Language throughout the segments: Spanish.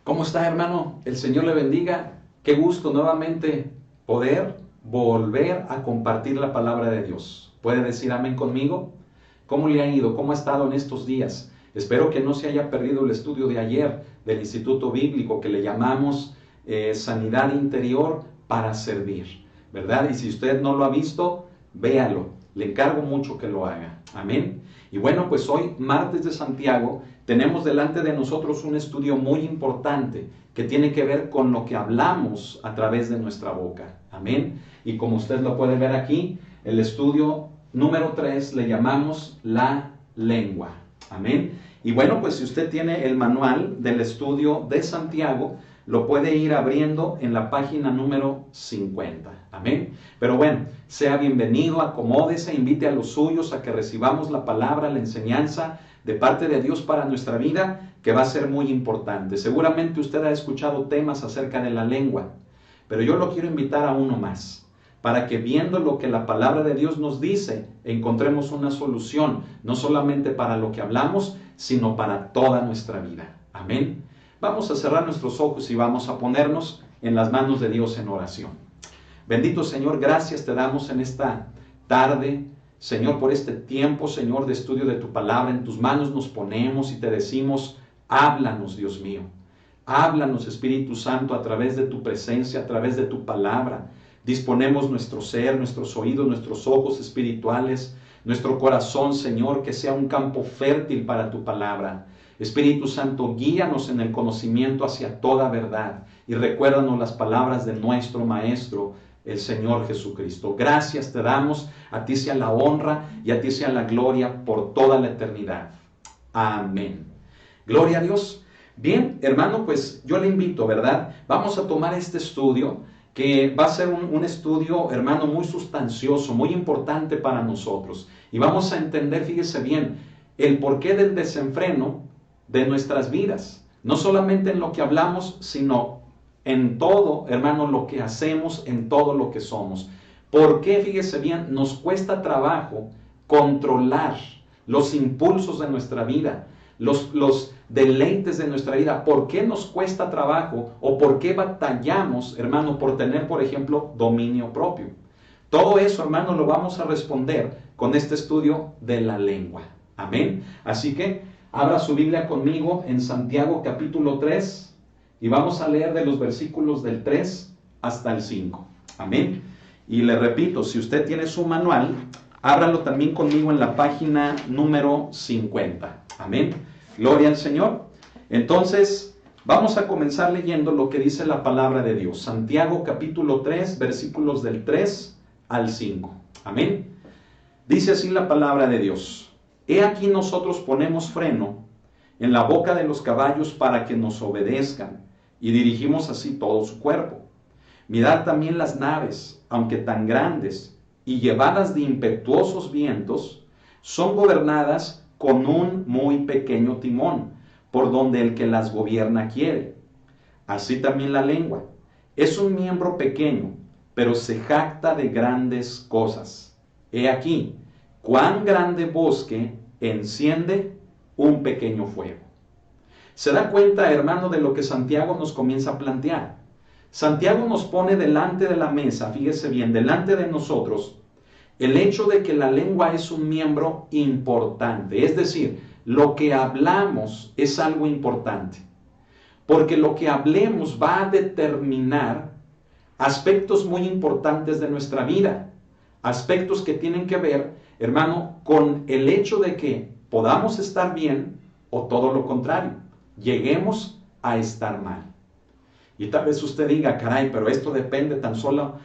¿Cómo está, hermano? El Señor le bendiga. Qué gusto nuevamente poder volver a compartir la palabra de Dios. ¿Puede decir amén conmigo? ¿Cómo le ha ido? ¿Cómo ha estado en estos días? Espero que no se haya perdido el estudio de ayer del Instituto Bíblico que le llamamos Sanidad Interior para Servir, ¿verdad? Y si usted no lo ha visto, véalo. Le encargo mucho que lo haga. Amén. Y bueno, pues hoy, martes de Santiago, tenemos delante de nosotros un estudio muy importante que tiene que ver con lo que hablamos a través de nuestra boca. Amén. Y como usted lo puede ver aquí, el estudio número 3 le llamamos la lengua. Amén. Y bueno, pues si usted tiene el manual del estudio de Santiago, lo puede ir abriendo en la página número 50. Amén. Pero bueno, sea bienvenido, acomódese, invite a los suyos a que recibamos la palabra, la enseñanza de parte de Dios para nuestra vida, que va a ser muy importante. Seguramente usted ha escuchado temas acerca de la lengua, pero yo lo quiero invitar a uno más, para que viendo lo que la palabra de Dios nos dice, encontremos una solución, no solamente para lo que hablamos, sino para toda nuestra vida. Amén. Vamos a cerrar nuestros ojos y vamos a ponernos en las manos de Dios en oración. Bendito Señor, gracias te damos en esta tarde, Señor, por este tiempo, Señor, de estudio de tu palabra. En tus manos nos ponemos y te decimos, háblanos, Dios mío. Háblanos, Espíritu Santo, a través de tu presencia, a través de tu palabra. Disponemos nuestro ser, nuestros oídos, nuestros ojos espirituales, nuestro corazón, Señor, que sea un campo fértil para tu palabra. Espíritu Santo, guíanos en el conocimiento hacia toda verdad y recuérdanos las palabras de nuestro Maestro, el Señor Jesucristo. Gracias te damos, a ti sea la honra y a ti sea la gloria por toda la eternidad. Amén. Gloria a Dios. Bien, hermano, pues yo le invito, ¿verdad? Vamos a tomar este estudio que va a ser un estudio, hermano, muy sustancioso, muy importante para nosotros. Y vamos a entender, fíjese bien, el porqué del desenfreno de nuestras vidas. No solamente en lo que hablamos, sino en todo, hermano, lo que hacemos, en todo lo que somos. ¿Por qué, fíjese bien, nos cuesta trabajo controlar los impulsos de nuestra vida, los deleites de nuestra vida? ¿Por qué nos cuesta trabajo o por qué batallamos, hermano, por tener, por ejemplo, dominio propio? Todo eso, hermano, lo vamos a responder con este estudio de la lengua. Amén. Así que abra su Biblia conmigo en Santiago capítulo 3 y vamos a leer de los versículos del 3 hasta el 5. Amén. Y le repito, si usted tiene su manual, ábralo también conmigo en la página número 50. Amén. Gloria al Señor. Entonces, vamos a comenzar leyendo lo que dice la palabra de Dios. Santiago capítulo 3, versículos del 3 al 5. Amén. Dice así la palabra de Dios. He aquí nosotros ponemos freno en la boca de los caballos para que nos obedezcan, y dirigimos así todo su cuerpo. Mirad también las naves, aunque tan grandes y llevadas de impetuosos vientos, son gobernadas con un muy pequeño timón, por donde el que las gobierna quiere. Así también la lengua. Es un miembro pequeño, pero se jacta de grandes cosas. He aquí, cuán grande bosque enciende un pequeño fuego. ¿Se da cuenta, hermano, de lo que Santiago nos comienza a plantear? Santiago nos pone delante de la mesa, fíjese bien, delante de nosotros, el hecho de que la lengua es un miembro importante. Es decir, lo que hablamos es algo importante. Porque lo que hablemos va a determinar aspectos muy importantes de nuestra vida. Aspectos que tienen que ver, hermano, con el hecho de que podamos estar bien o todo lo contrario, lleguemos a estar mal. Y tal vez usted diga, caray, pero esto depende tan solo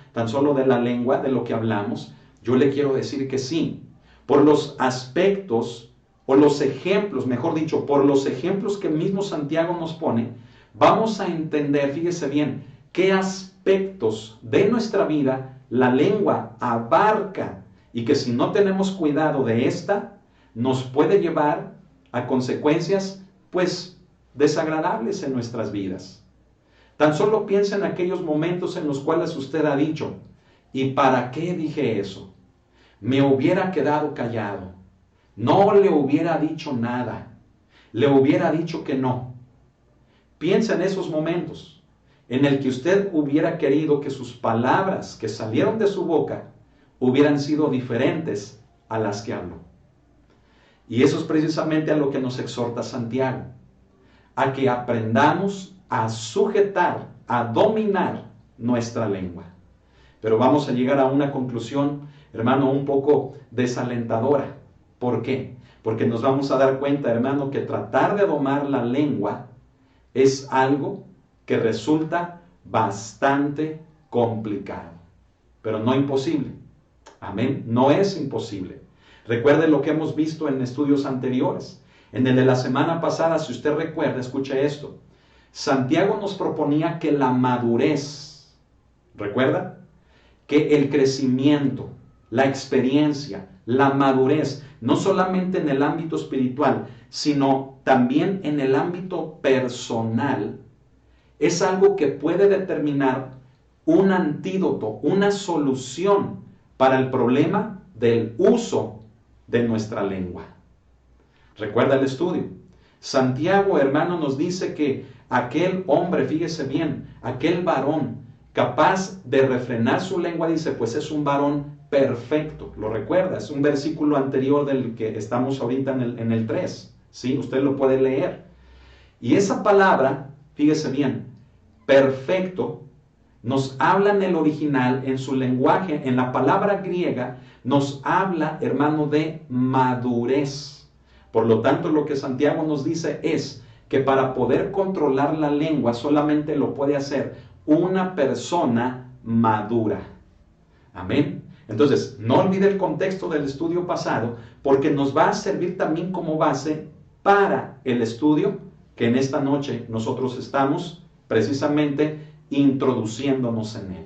de la lengua, de lo que hablamos. Yo le quiero decir que sí, por los aspectos o los ejemplos, mejor dicho, por los ejemplos que el mismo Santiago nos pone, vamos a entender, fíjese bien, qué aspectos de nuestra vida la lengua abarca y que si no tenemos cuidado de esta, nos puede llevar a consecuencias, pues, desagradables en nuestras vidas. Tan solo piensa en aquellos momentos en los cuales usted ha dicho, ¿y para qué dije eso? Me hubiera quedado callado, no le hubiera dicho nada, le hubiera dicho que no. Piensa en esos momentos en el que usted hubiera querido que sus palabras que salieron de su boca hubieran sido diferentes a las que habló. Y eso es precisamente a lo que nos exhorta Santiago, a que aprendamos a sujetar, a dominar nuestra lengua. Pero vamos a llegar a una conclusión, hermano, un poco desalentadora. ¿Por qué? Porque nos vamos a dar cuenta, hermano, que tratar de domar la lengua es algo que resulta bastante complicado, pero no imposible. Amén, no es imposible. Recuerde lo que hemos visto en estudios anteriores. En el de la semana pasada, si usted recuerda, escuche esto. Santiago nos proponía que la madurez, ¿recuerda? Que el crecimiento, la experiencia, la madurez, no solamente en el ámbito espiritual, sino también en el ámbito personal, es algo que puede determinar un antídoto, una solución para el problema del uso de nuestra lengua. Recuerda el estudio. Santiago, hermano, nos dice que aquel hombre, fíjese bien, aquel varón capaz de refrenar su lengua, dice, pues es un varón perfecto. Lo recuerda, es un versículo anterior del que estamos ahorita en el 3. ¿Sí? Usted lo puede leer. Y esa palabra, fíjese bien, perfecto, nos habla en el original, en su lenguaje, en la palabra griega, nos habla, hermano, de madurez. Por lo tanto, lo que Santiago nos dice es que para poder controlar la lengua solamente lo puede hacer una persona madura. Amén. Entonces, no olvide el contexto del estudio pasado, porque nos va a servir también como base para el estudio que en esta noche nosotros estamos precisamente introduciéndonos en él.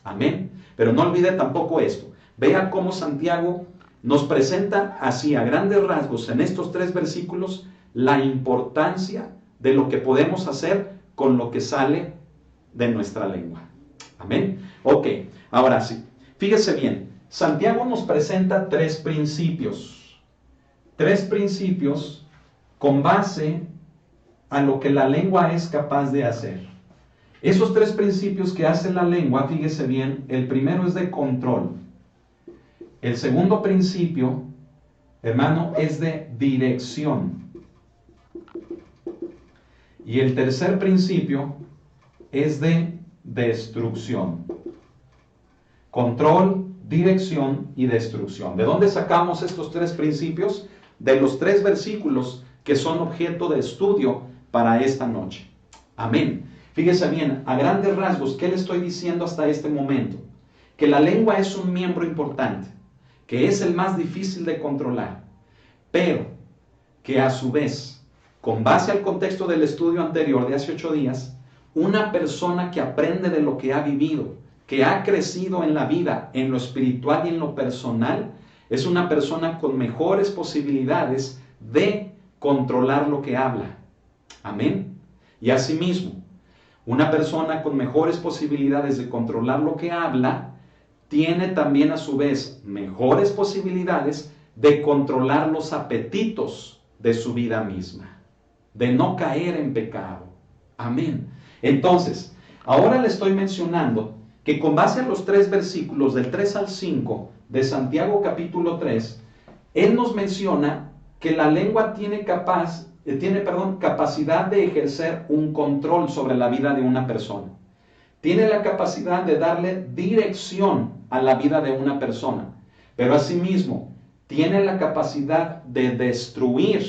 Amén. Pero no olvide tampoco esto. Vea cómo Santiago nos presenta así a grandes rasgos en estos 3 versículos la importancia de lo que podemos hacer con lo que sale de nuestra lengua. Amén. Ok, ahora sí. Fíjese bien, Santiago nos presenta 3 principios. 3 principios con base a lo que la lengua es capaz de hacer. Esos 3 principios que hace la lengua, fíjese bien, el primero es de control. El segundo principio, hermano, es de dirección. Y el tercer principio es de destrucción. Control, dirección y destrucción. ¿De dónde sacamos estos 3 principios? De los 3 versículos que son objeto de estudio para esta noche. Amén. Fíjese bien, a grandes rasgos, ¿qué le estoy diciendo hasta este momento? Que la lengua es un miembro importante, que es el más difícil de controlar, pero que a su vez, con base al contexto del estudio anterior de hace 8 días, una persona que aprende de lo que ha vivido, que ha crecido en la vida, en lo espiritual y en lo personal, es una persona con mejores posibilidades de controlar lo que habla. Amén. Y asimismo, una persona con mejores posibilidades de controlar lo que habla, tiene también a su vez mejores posibilidades de controlar los apetitos de su vida misma, de no caer en pecado. Amén. Entonces, ahora le estoy mencionando que con base a los 3 versículos del 3 al 5 de Santiago capítulo 3, él nos menciona que la lengua tiene capacidad de ejercer un control sobre la vida de una persona. Tiene la capacidad de darle dirección a la vida de una persona, pero asimismo tiene la capacidad de destruir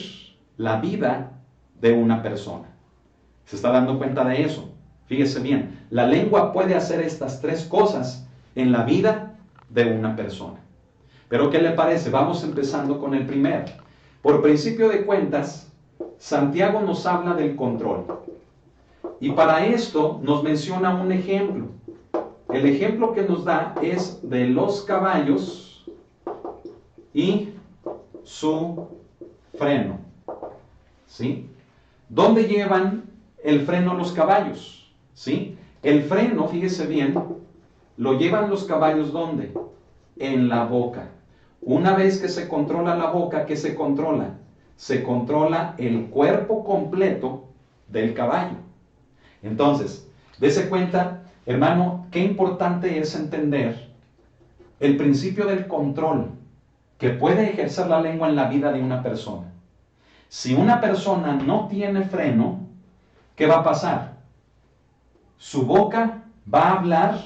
la vida de una persona. ¿Se está dando cuenta de eso? Fíjese bien, la lengua puede hacer estas 3 cosas en la vida de una persona. Pero ¿qué le parece? Vamos empezando con el primero. Por principio de cuentas, Santiago nos habla del control. Y para esto nos menciona un ejemplo. El ejemplo que nos da es de los caballos y su freno. ¿Sí? ¿Dónde llevan el freno los caballos? ¿Sí? El freno, fíjese bien, lo llevan los caballos ¿dónde? En la boca. Una vez que se controla la boca, ¿qué se controla? Se controla el cuerpo completo del caballo. Entonces, dése cuenta, hermano, qué importante es entender el principio del control que puede ejercer la lengua en la vida de una persona. Si una persona no tiene freno, ¿qué va a pasar? Su boca va a hablar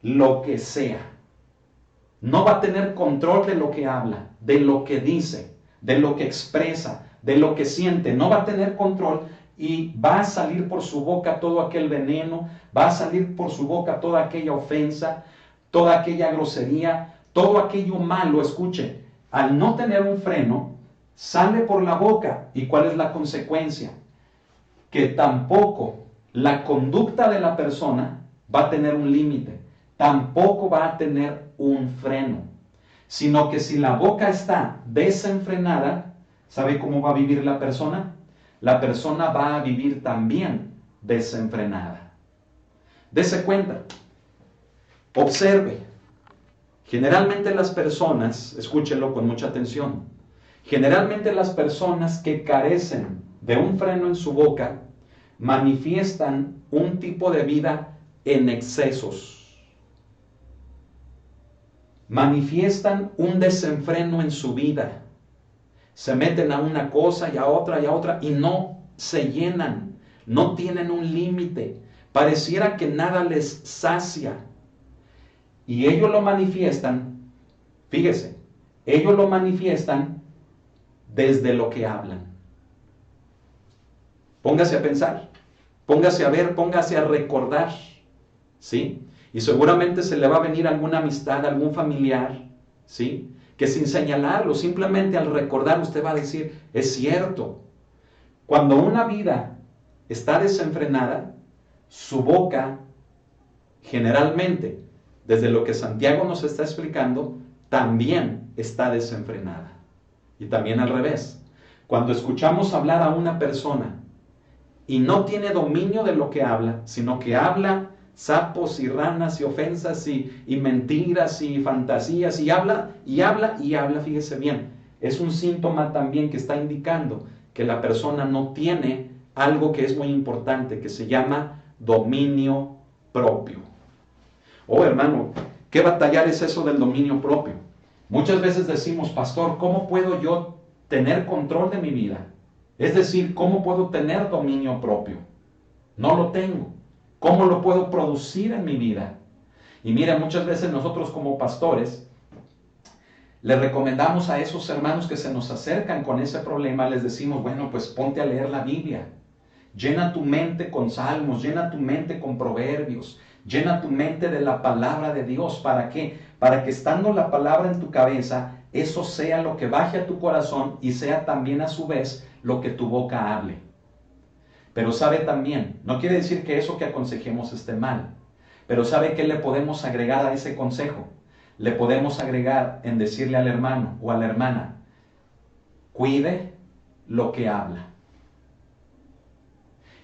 lo que sea. No va a tener control de lo que habla, de lo que dice, de lo que expresa, de lo que siente. No va a tener control y va a salir por su boca todo aquel veneno, va a salir por su boca toda aquella ofensa, toda aquella grosería, todo aquello malo. Escuche, al no tener un freno, sale por la boca. ¿Y cuál es la consecuencia? Que tampoco la conducta de la persona va a tener un límite, tampoco va a tener un freno, sino que si la boca está desenfrenada, ¿sabe cómo va a vivir la persona? La persona va a vivir también desenfrenada. Dese cuenta, observe, generalmente las personas, escúchenlo con mucha atención, generalmente las personas que carecen de un freno en su boca manifiestan un tipo de vida en excesos. Manifiestan un desenfreno en su vida. Se meten a una cosa y a otra y no se llenan. No tienen un límite. Pareciera que nada les sacia. Y ellos lo manifiestan, fíjese, ellos lo manifiestan desde lo que hablan. Póngase a pensar, póngase a ver, póngase a recordar, ¿sí? Y seguramente se le va a venir alguna amistad, algún familiar, ¿sí? Que sin señalarlo, simplemente al recordar usted va a decir, es cierto. Cuando una vida está desenfrenada, su boca generalmente, desde lo que Santiago nos está explicando, también está desenfrenada. Y también al revés. Cuando escuchamos hablar a una persona y no tiene dominio de lo que habla, sino que habla sapos y ranas y ofensas y mentiras y fantasías y habla, fíjese bien, es un síntoma también que está indicando que la persona no tiene algo que es muy importante, que se llama dominio propio. Oh, hermano, ¿qué batallar es eso del dominio propio? Muchas veces decimos, pastor, ¿cómo puedo yo tener control de mi vida? Es decir, ¿cómo puedo tener dominio propio? No lo tengo. ¿Cómo lo puedo producir en mi vida? Y mira, muchas veces nosotros como pastores le recomendamos a esos hermanos que se nos acercan con ese problema, les decimos, bueno, pues ponte a leer la Biblia. Llena tu mente con salmos, llena tu mente con proverbios, llena tu mente de la palabra de Dios. ¿Para qué? Para que estando la palabra en tu cabeza, eso sea lo que baje a tu corazón y sea también a su vez lo que tu boca hable. Pero sabe también, no quiere decir que eso que aconsejemos esté mal, pero sabe que le podemos agregar a ese consejo. Le podemos agregar en decirle al hermano o a la hermana, cuide lo que habla.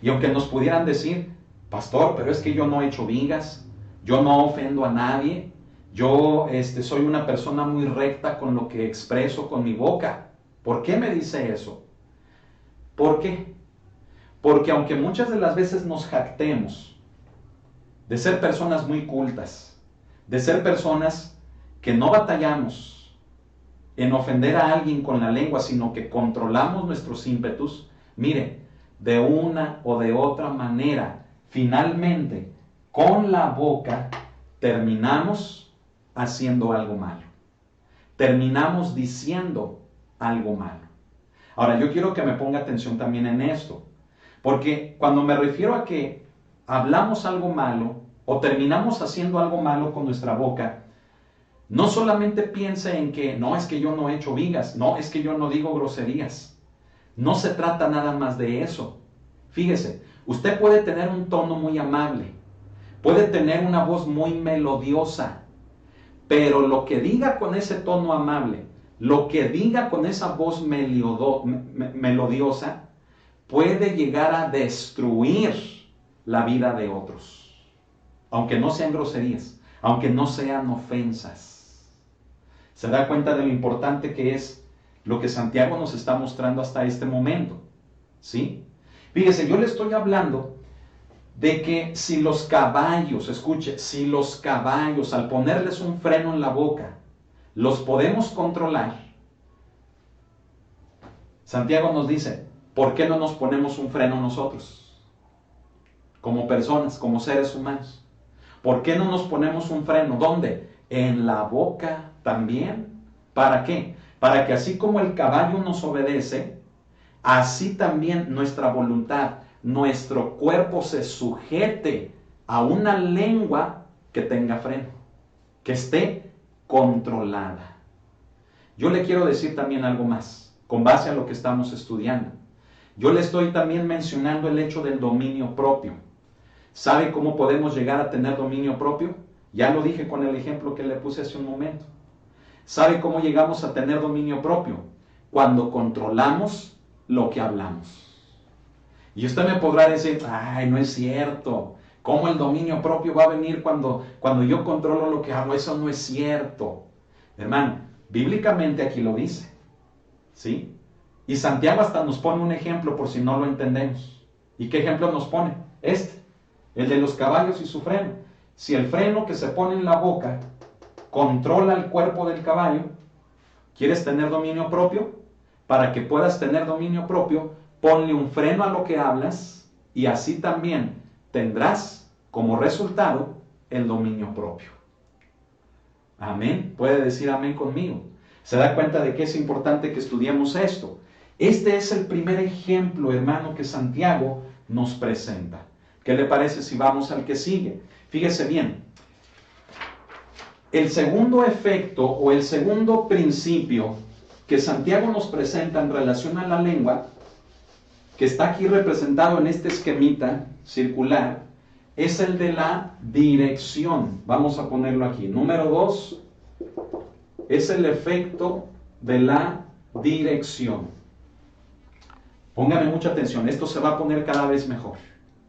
Y aunque nos pudieran decir, pastor, pero es que yo no he hecho vigas, yo no ofendo a nadie, yo soy una persona muy recta con lo que expreso con mi boca. ¿Por qué me dice eso? ¿Por qué? Porque aunque muchas de las veces nos jactemos de ser personas muy cultas, de ser personas que no batallamos en ofender a alguien con la lengua, sino que controlamos nuestros ímpetus, mire, de una o de otra manera, finalmente, con la boca, terminamos haciendo algo malo. Terminamos diciendo algo malo. Ahora, yo quiero que me ponga atención también en esto. Porque cuando me refiero a que hablamos algo malo o terminamos haciendo algo malo con nuestra boca, no solamente piense en que no, es que yo no he hecho vigas, no, es que yo no digo groserías. No se trata nada más de eso. Fíjese, usted puede tener un tono muy amable, puede tener una voz muy melodiosa, pero lo que diga con ese tono amable, lo que diga con esa voz melodiosa, puede llegar a destruir la vida de otros, aunque no sean groserías, aunque no sean ofensas. ¿Se da cuenta de lo importante que es lo que Santiago nos está mostrando hasta este momento? ¿Sí? Fíjese, yo le estoy hablando de que si los caballos, escuche, si los caballos al ponerles un freno en la boca, los podemos controlar, Santiago nos dice, ¿por qué no nos ponemos un freno nosotros? Como personas, como seres humanos. ¿Por qué no nos ponemos un freno? ¿Dónde? En la boca también. ¿Para qué? Para que así como el caballo nos obedece, así también nuestra voluntad, nuestro cuerpo se sujete a una lengua que tenga freno, que esté controlada. Yo le quiero decir también algo más, con base a lo que estamos estudiando. Yo le estoy también mencionando el hecho del dominio propio. ¿Sabe cómo podemos llegar a tener dominio propio? Ya lo dije con el ejemplo que le puse hace un momento. ¿Sabe cómo llegamos a tener dominio propio? Cuando controlamos lo que hablamos. Y usted me podrá decir, ay, no es cierto. ¿Cómo el dominio propio va a venir cuando yo controlo lo que hago? Eso no es cierto. Hermano, bíblicamente aquí lo dice. ¿Sí? Y Santiago hasta nos pone un ejemplo por si no lo entendemos. ¿Y qué ejemplo nos pone? El de los caballos y su freno. Si el freno que se pone en la boca controla el cuerpo del caballo, ¿quieres tener dominio propio? Para que puedas tener dominio propio, ponle un freno a lo que hablas y así también tendrás como resultado el dominio propio. Amén. Puede decir amén conmigo. ¿Se da cuenta de que es importante que estudiemos esto? Este es el primer ejemplo, hermano, que Santiago nos presenta. ¿Qué le parece si vamos al que sigue? Fíjese bien. El segundo efecto o el segundo principio que Santiago nos presenta en relación a la lengua, que está aquí representado en este esquemita circular, es el de la dirección. Vamos a ponerlo aquí. Número 2 es el efecto de la dirección. Póngame mucha atención, esto se va a poner cada vez mejor.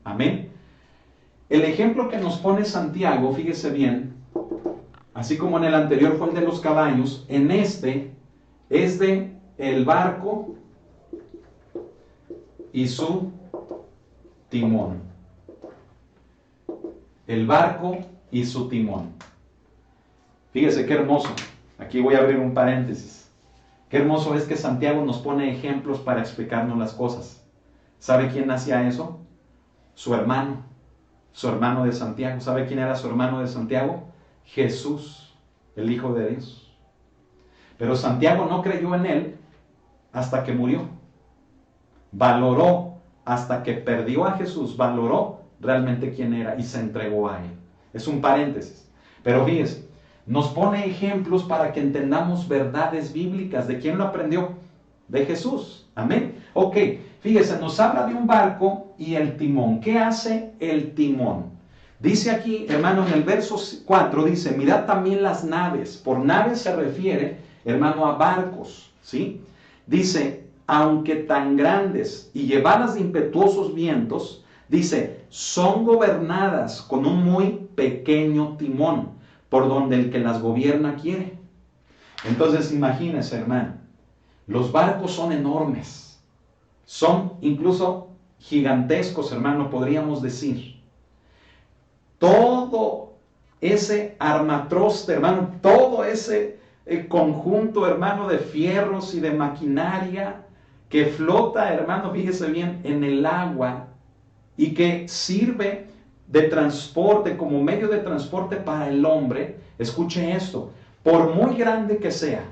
Amén. El ejemplo que nos pone Santiago, fíjese bien, así como en el anterior fue el de los caballos, en este es de el barco y su timón. El barco y su timón. Fíjese qué hermoso. Aquí voy a abrir un paréntesis. Qué hermoso es que Santiago nos pone ejemplos para explicarnos las cosas. ¿Sabe quién hacía eso? Su hermano de Santiago. ¿Sabe quién era su hermano de Santiago? Jesús, el Hijo de Dios. Pero Santiago no creyó en él hasta que murió. Valoró hasta que perdió a Jesús, valoró realmente quién era y se entregó a él. Es un paréntesis. Pero fíjese, nos pone ejemplos para que entendamos verdades bíblicas. ¿De quién lo aprendió? De Jesús. Amén. Ok, fíjese, nos habla de un barco y el timón. ¿Qué hace el timón? Dice aquí, hermano, en el verso 4, dice, mirad también las naves. Por naves se refiere, hermano, a barcos, ¿sí? Dice, aunque tan grandes y llevadas de impetuosos vientos, dice, son gobernadas con un muy pequeño timón, por donde el que las gobierna quiere. Entonces, imagínense, hermano, los barcos son enormes, son incluso gigantescos, hermano, podríamos decir. Todo ese armatroste, hermano, todo ese conjunto, hermano, de fierros y de maquinaria que flota, hermano, fíjese bien, en el agua y que sirve de transporte, como medio de transporte para el hombre. Escuche esto, por muy grande que sea,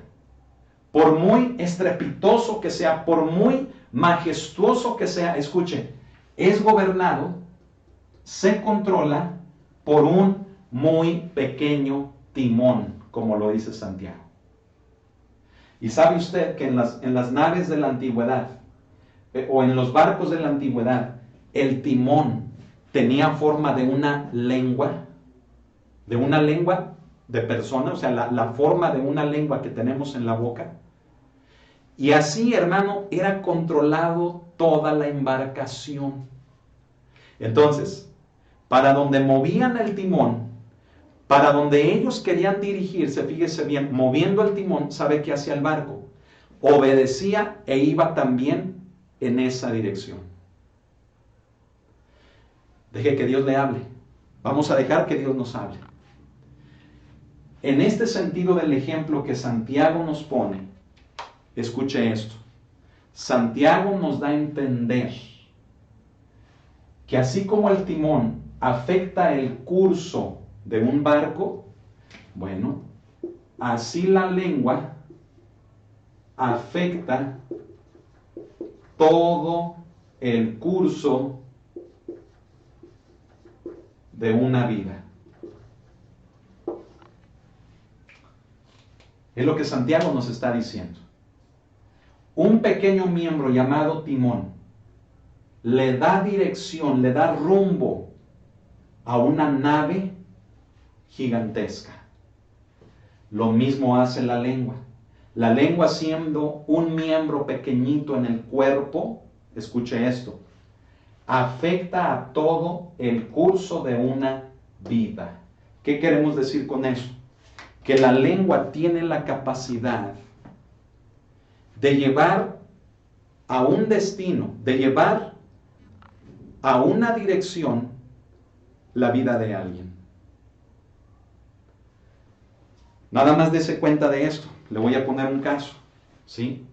por muy estrepitoso que sea, por muy majestuoso que sea, escuche, es gobernado, se controla por un muy pequeño timón, como lo dice Santiago. Y sabe usted que en las naves de la antigüedad, o en los barcos de la antigüedad, el timón tenía forma de una lengua de persona, o sea, la forma de una lengua que tenemos en la boca. Y así, hermano, era controlado toda la embarcación. Entonces, para donde movían el timón, para donde ellos querían dirigirse, fíjese bien, moviendo el timón, ¿sabe qué hacía el barco? Obedecía e iba también en esa dirección. Deje que Dios le hable. Vamos a dejar que Dios nos hable. En este sentido del ejemplo que Santiago nos pone, escuche esto. Santiago nos da a entender que así como el timón afecta el curso de un barco, bueno, así la lengua afecta todo el curso de una vida. Es lo que Santiago nos está diciendo. Un pequeño miembro llamado timón le da dirección, le da rumbo a una nave gigantesca. Lo mismo hace la lengua. La lengua, siendo un miembro pequeñito en el cuerpo, escuche esto, afecta a todo el curso de una vida. ¿Qué queremos decir con eso? Que la lengua tiene la capacidad de llevar a un destino, de llevar a una dirección la vida de alguien. Nada más dése cuenta de esto. Le voy a poner un caso, ¿sí?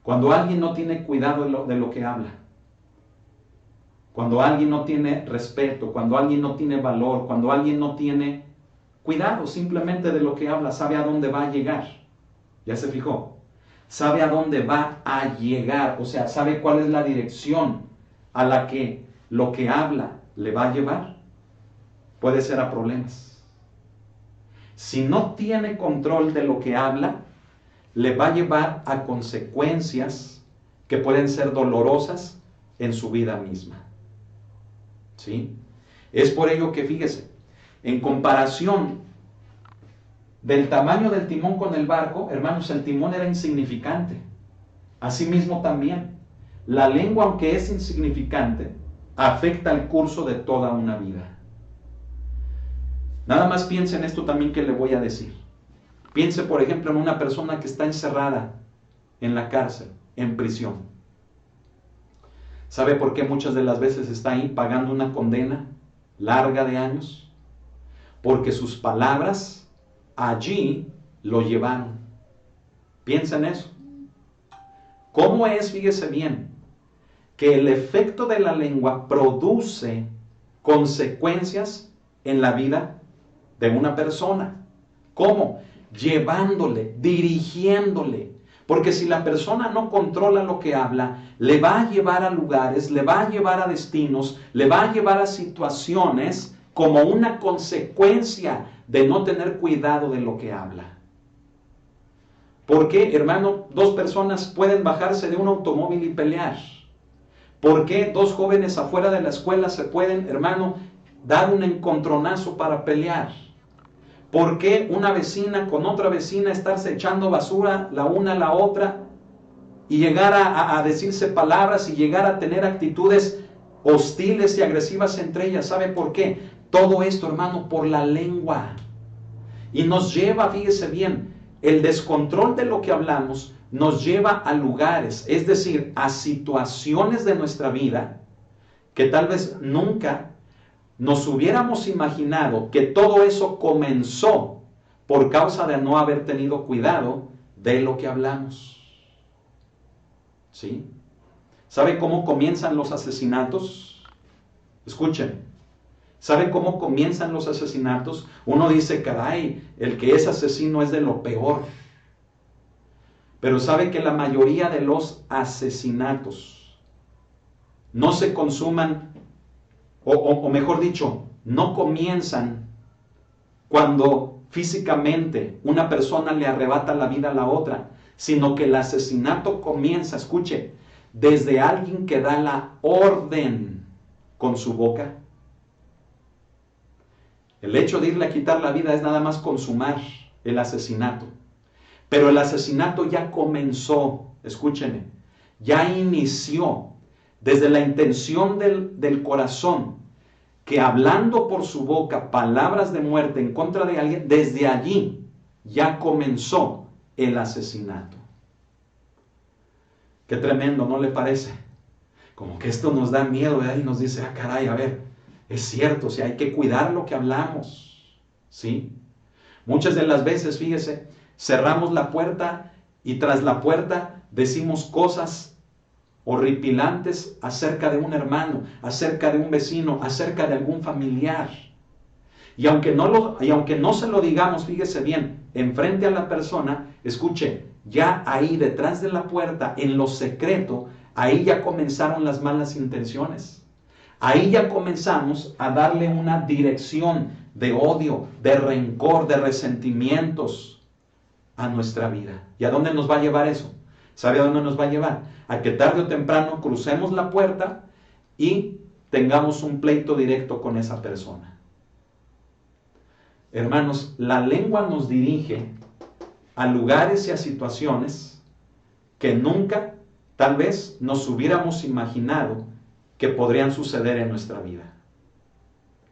Cuando alguien no tiene cuidado de lo que habla, cuando alguien no tiene respeto, cuando alguien no tiene valor, cuando alguien no tiene cuidado simplemente de lo que habla, sabe a dónde va a llegar. ¿Ya se fijó? Sabe a dónde va a llegar, o sea, sabe cuál es la dirección a la que lo que habla le va a llevar. Puede ser a problemas. Si no tiene control de lo que habla, le va a llevar a consecuencias que pueden ser dolorosas en su vida misma. ¿Sí? Es por ello que, fíjese, en comparación del tamaño del timón con el barco, hermanos, el timón era insignificante. Asimismo también, la lengua, aunque es insignificante, afecta el curso de toda una vida. Nada más piense en esto también que le voy a decir. Piense, por ejemplo, en una persona que está encerrada en la cárcel, en prisión. ¿Sabe por qué muchas de las veces está ahí pagando una condena larga de años? Porque sus palabras allí lo llevaron. Piensa en eso. ¿Cómo es, fíjese bien, que el efecto de la lengua produce consecuencias en la vida de una persona? ¿Cómo? Llevándole, dirigiéndole. Porque si la persona no controla lo que habla, le va a llevar a lugares, le va a llevar a destinos, le va a llevar a situaciones como una consecuencia de no tener cuidado de lo que habla. ¿Por qué, hermano, dos personas pueden bajarse de un automóvil y pelear? ¿Por qué dos jóvenes afuera de la escuela se pueden, hermano, dar un encontronazo para pelear? ¿Por qué una vecina con otra vecina estarse echando basura la una a la otra y llegar a decirse palabras y llegar a tener actitudes hostiles y agresivas entre ellas? ¿Sabe por qué? Todo esto, hermano, por la lengua. Y nos lleva, fíjese bien, el descontrol de lo que hablamos nos lleva a lugares, es decir, a situaciones de nuestra vida que tal vez nunca nos hubiéramos imaginado que todo eso comenzó por causa de no haber tenido cuidado de lo que hablamos. ¿Sí? ¿Sabe cómo comienzan los asesinatos? Escuchen. ¿Sabe cómo comienzan los asesinatos? Uno dice, caray, el que es asesino es de lo peor. Pero sabe que la mayoría de los asesinatos no se consuman, o mejor dicho, no comienzan cuando físicamente una persona le arrebata la vida a la otra, sino que el asesinato comienza, escuche, desde alguien que da la orden con su boca. El hecho de irle a quitar la vida es nada más consumar el asesinato. Pero el asesinato ya comenzó, escúcheme, ya inició desde la intención del corazón, que hablando por su boca palabras de muerte en contra de alguien, desde allí ya comenzó el asesinato. Qué tremendo, ¿no le parece? Como que esto nos da miedo, ¿verdad? Y nos dice, caray, a ver, Es cierto, si hay que cuidar lo que hablamos, ¿sí? Muchas de las veces, fíjese, cerramos la puerta y tras la puerta decimos cosas horripilantes acerca de un hermano, acerca de un vecino, acerca de algún familiar. Y aunque no se lo digamos, fíjese bien, enfrente a la persona, escuche, ya ahí detrás de la puerta, en lo secreto, ahí ya comenzaron las malas intenciones. Ahí ya comenzamos a darle una dirección de odio, de rencor, de resentimientos a nuestra vida. ¿Y a dónde nos va a llevar eso? ¿Sabe a dónde nos va a llevar? A que tarde o temprano crucemos la puerta y tengamos un pleito directo con esa persona. Hermanos, la lengua nos dirige a lugares y a situaciones que nunca, tal vez, nos hubiéramos imaginado que podrían suceder en nuestra vida.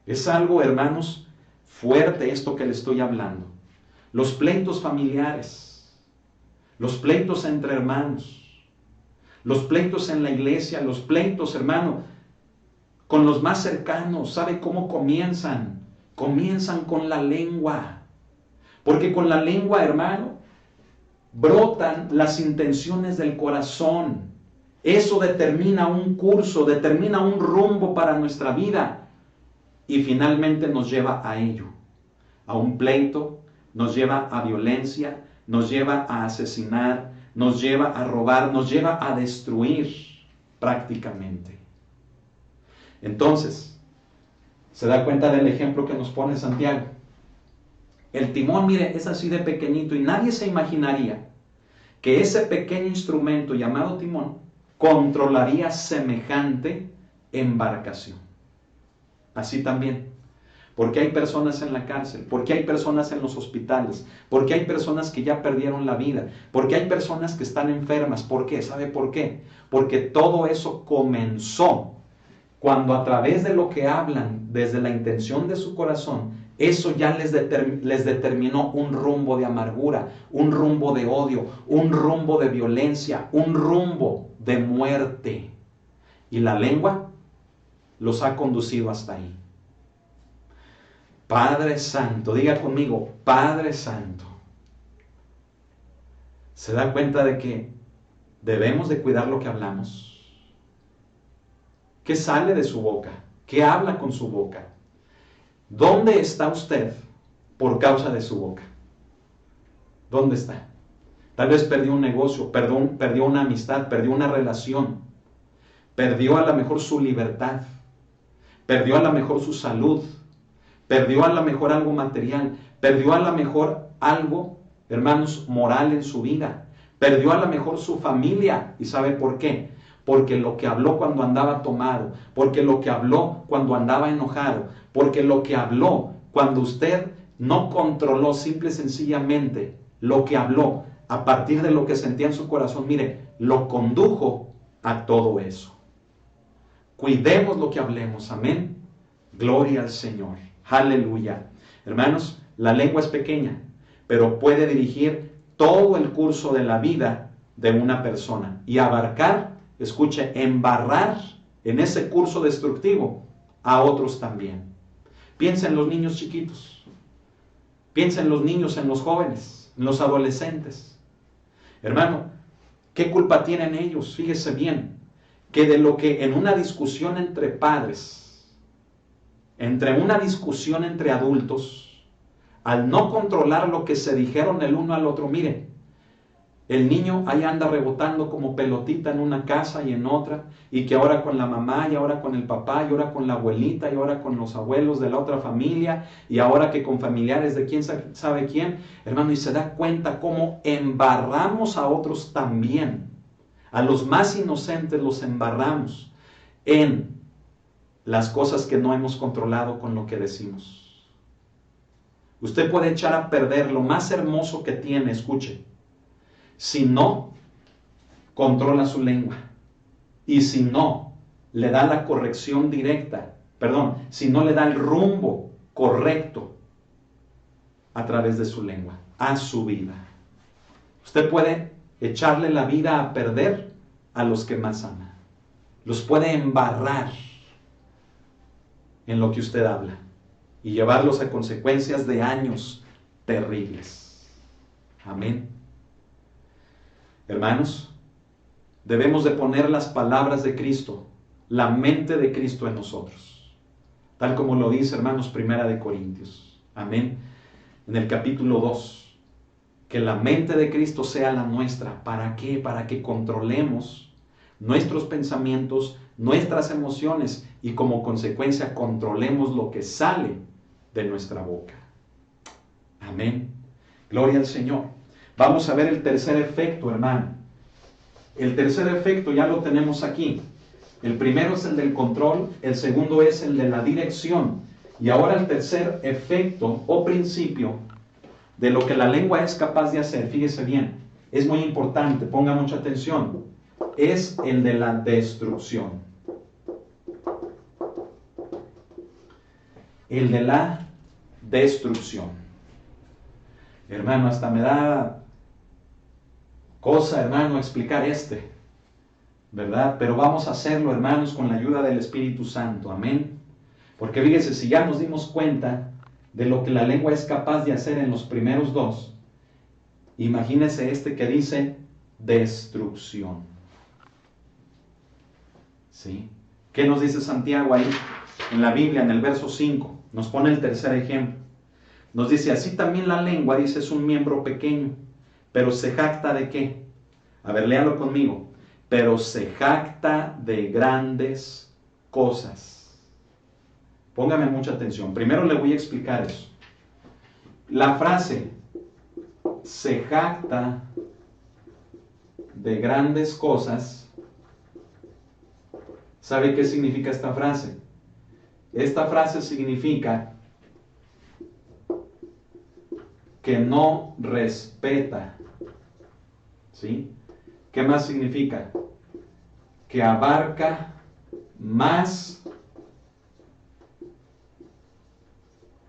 Es algo, hermanos, fuerte esto que le estoy hablando. Los pleitos familiares, los pleitos entre hermanos, los pleitos en la iglesia, los pleitos, hermano, con los más cercanos. ¿Sabe cómo comienzan? Comienzan con la lengua. Porque con la lengua, hermano, brotan las intenciones del corazón. Eso determina un curso, determina un rumbo para nuestra vida. Y finalmente nos lleva a ello, a un pleito, nos lleva a violencia, nos lleva a asesinar, nos lleva a robar, nos lleva a destruir prácticamente. Entonces, ¿se da cuenta del ejemplo que nos pone Santiago? El timón, mire, es así de pequeñito y nadie se imaginaría que ese pequeño instrumento llamado timón controlaría semejante embarcación. Así también, porque hay personas en la cárcel, porque hay personas en los hospitales, porque hay personas que ya perdieron la vida, porque hay personas que están enfermas. ¿Por qué? ¿Sabe por qué? Porque todo eso comenzó cuando a través de lo que hablan, desde la intención de su corazón, eso ya les determinó un rumbo de amargura, un rumbo de odio, un rumbo de violencia, un rumbo de muerte. Y la lengua los ha conducido hasta ahí. Padre Santo, diga conmigo, Padre Santo. ¿Se da cuenta de que debemos de cuidar lo que hablamos? ¿Qué sale de su boca? ¿Qué habla con su boca? ¿Dónde está usted por causa de su boca? ¿Dónde está? Tal vez perdió un negocio, perdió una amistad, perdió una relación, perdió a lo mejor su libertad, perdió a lo mejor su salud, perdió a lo mejor algo material, perdió a lo mejor algo, hermanos, moral en su vida, perdió a lo mejor su familia. ¿Y sabe por qué? Porque lo que habló cuando andaba tomado, porque lo que habló cuando andaba enojado, porque lo que habló cuando usted no controló simple y sencillamente lo que habló a partir de lo que sentía en su corazón, mire, lo condujo a todo eso. Cuidemos lo que hablemos, amén. Gloria al Señor, aleluya. Hermanos, la lengua es pequeña, pero puede dirigir todo el curso de la vida de una persona y abarcar, escuche, embarrar en ese curso destructivo a otros también. Piensa en los niños chiquitos, piensa en los niños, en los jóvenes, en los adolescentes. Hermano, ¿qué culpa tienen ellos? Fíjese bien, que de lo que en una discusión entre padres, entre una discusión entre adultos, al no controlar lo que se dijeron el uno al otro, miren, el niño ahí anda rebotando como pelotita en una casa y en otra, y que ahora con la mamá, y ahora con el papá, y ahora con la abuelita, y ahora con los abuelos de la otra familia, y ahora que con familiares de quién sabe quién, hermano, y se da cuenta cómo embarramos a otros también. A los más inocentes los embarramos en las cosas que no hemos controlado con lo que decimos. Usted puede echar a perder lo más hermoso que tiene, escuche, si no controla su lengua y si no le da la corrección directa, si no le da el rumbo correcto a través de su lengua, a su vida. Usted puede echarle la vida a perder a los que más ama. Los puede embarrar en lo que usted habla y llevarlos a consecuencias de años terribles. Amén. Hermanos, debemos de poner las palabras de Cristo, la mente de Cristo en nosotros, tal como lo dice, hermanos, Primera de Corintios. Amén. En el capítulo 2, que la mente de Cristo sea la nuestra. ¿Para qué? Para que controlemos nuestros pensamientos, nuestras emociones y como consecuencia controlemos lo que sale de nuestra boca. Amén. Gloria al Señor. Vamos a ver el tercer efecto, hermano. El tercer efecto ya lo tenemos aquí. El primero es el del control, el segundo es el de la dirección. Y ahora el tercer efecto o principio de lo que la lengua es capaz de hacer, fíjese bien, es muy importante, ponga mucha atención, es el de la destrucción. El de la destrucción. Hermano, hasta me da cosa, hermano, explicar ¿verdad? Pero vamos a hacerlo, hermanos, con la ayuda del Espíritu Santo. Amén. Porque fíjese, si ya nos dimos cuenta de lo que la lengua es capaz de hacer en los primeros dos, imagínese que dice destrucción. ¿Sí? ¿Qué nos dice Santiago ahí en la Biblia, en el verso 5? Nos pone el tercer ejemplo. Nos dice, así también la lengua, dice, es un miembro pequeño, pero se jacta ¿de qué? A ver, léalo conmigo. Pero se jacta de grandes cosas. Póngame mucha atención. Primero le voy a explicar eso. La frase se jacta de grandes cosas. ¿Sabe qué significa esta frase? Esta frase significa que no respeta. ¿Sí? ¿Qué más significa? Que abarca más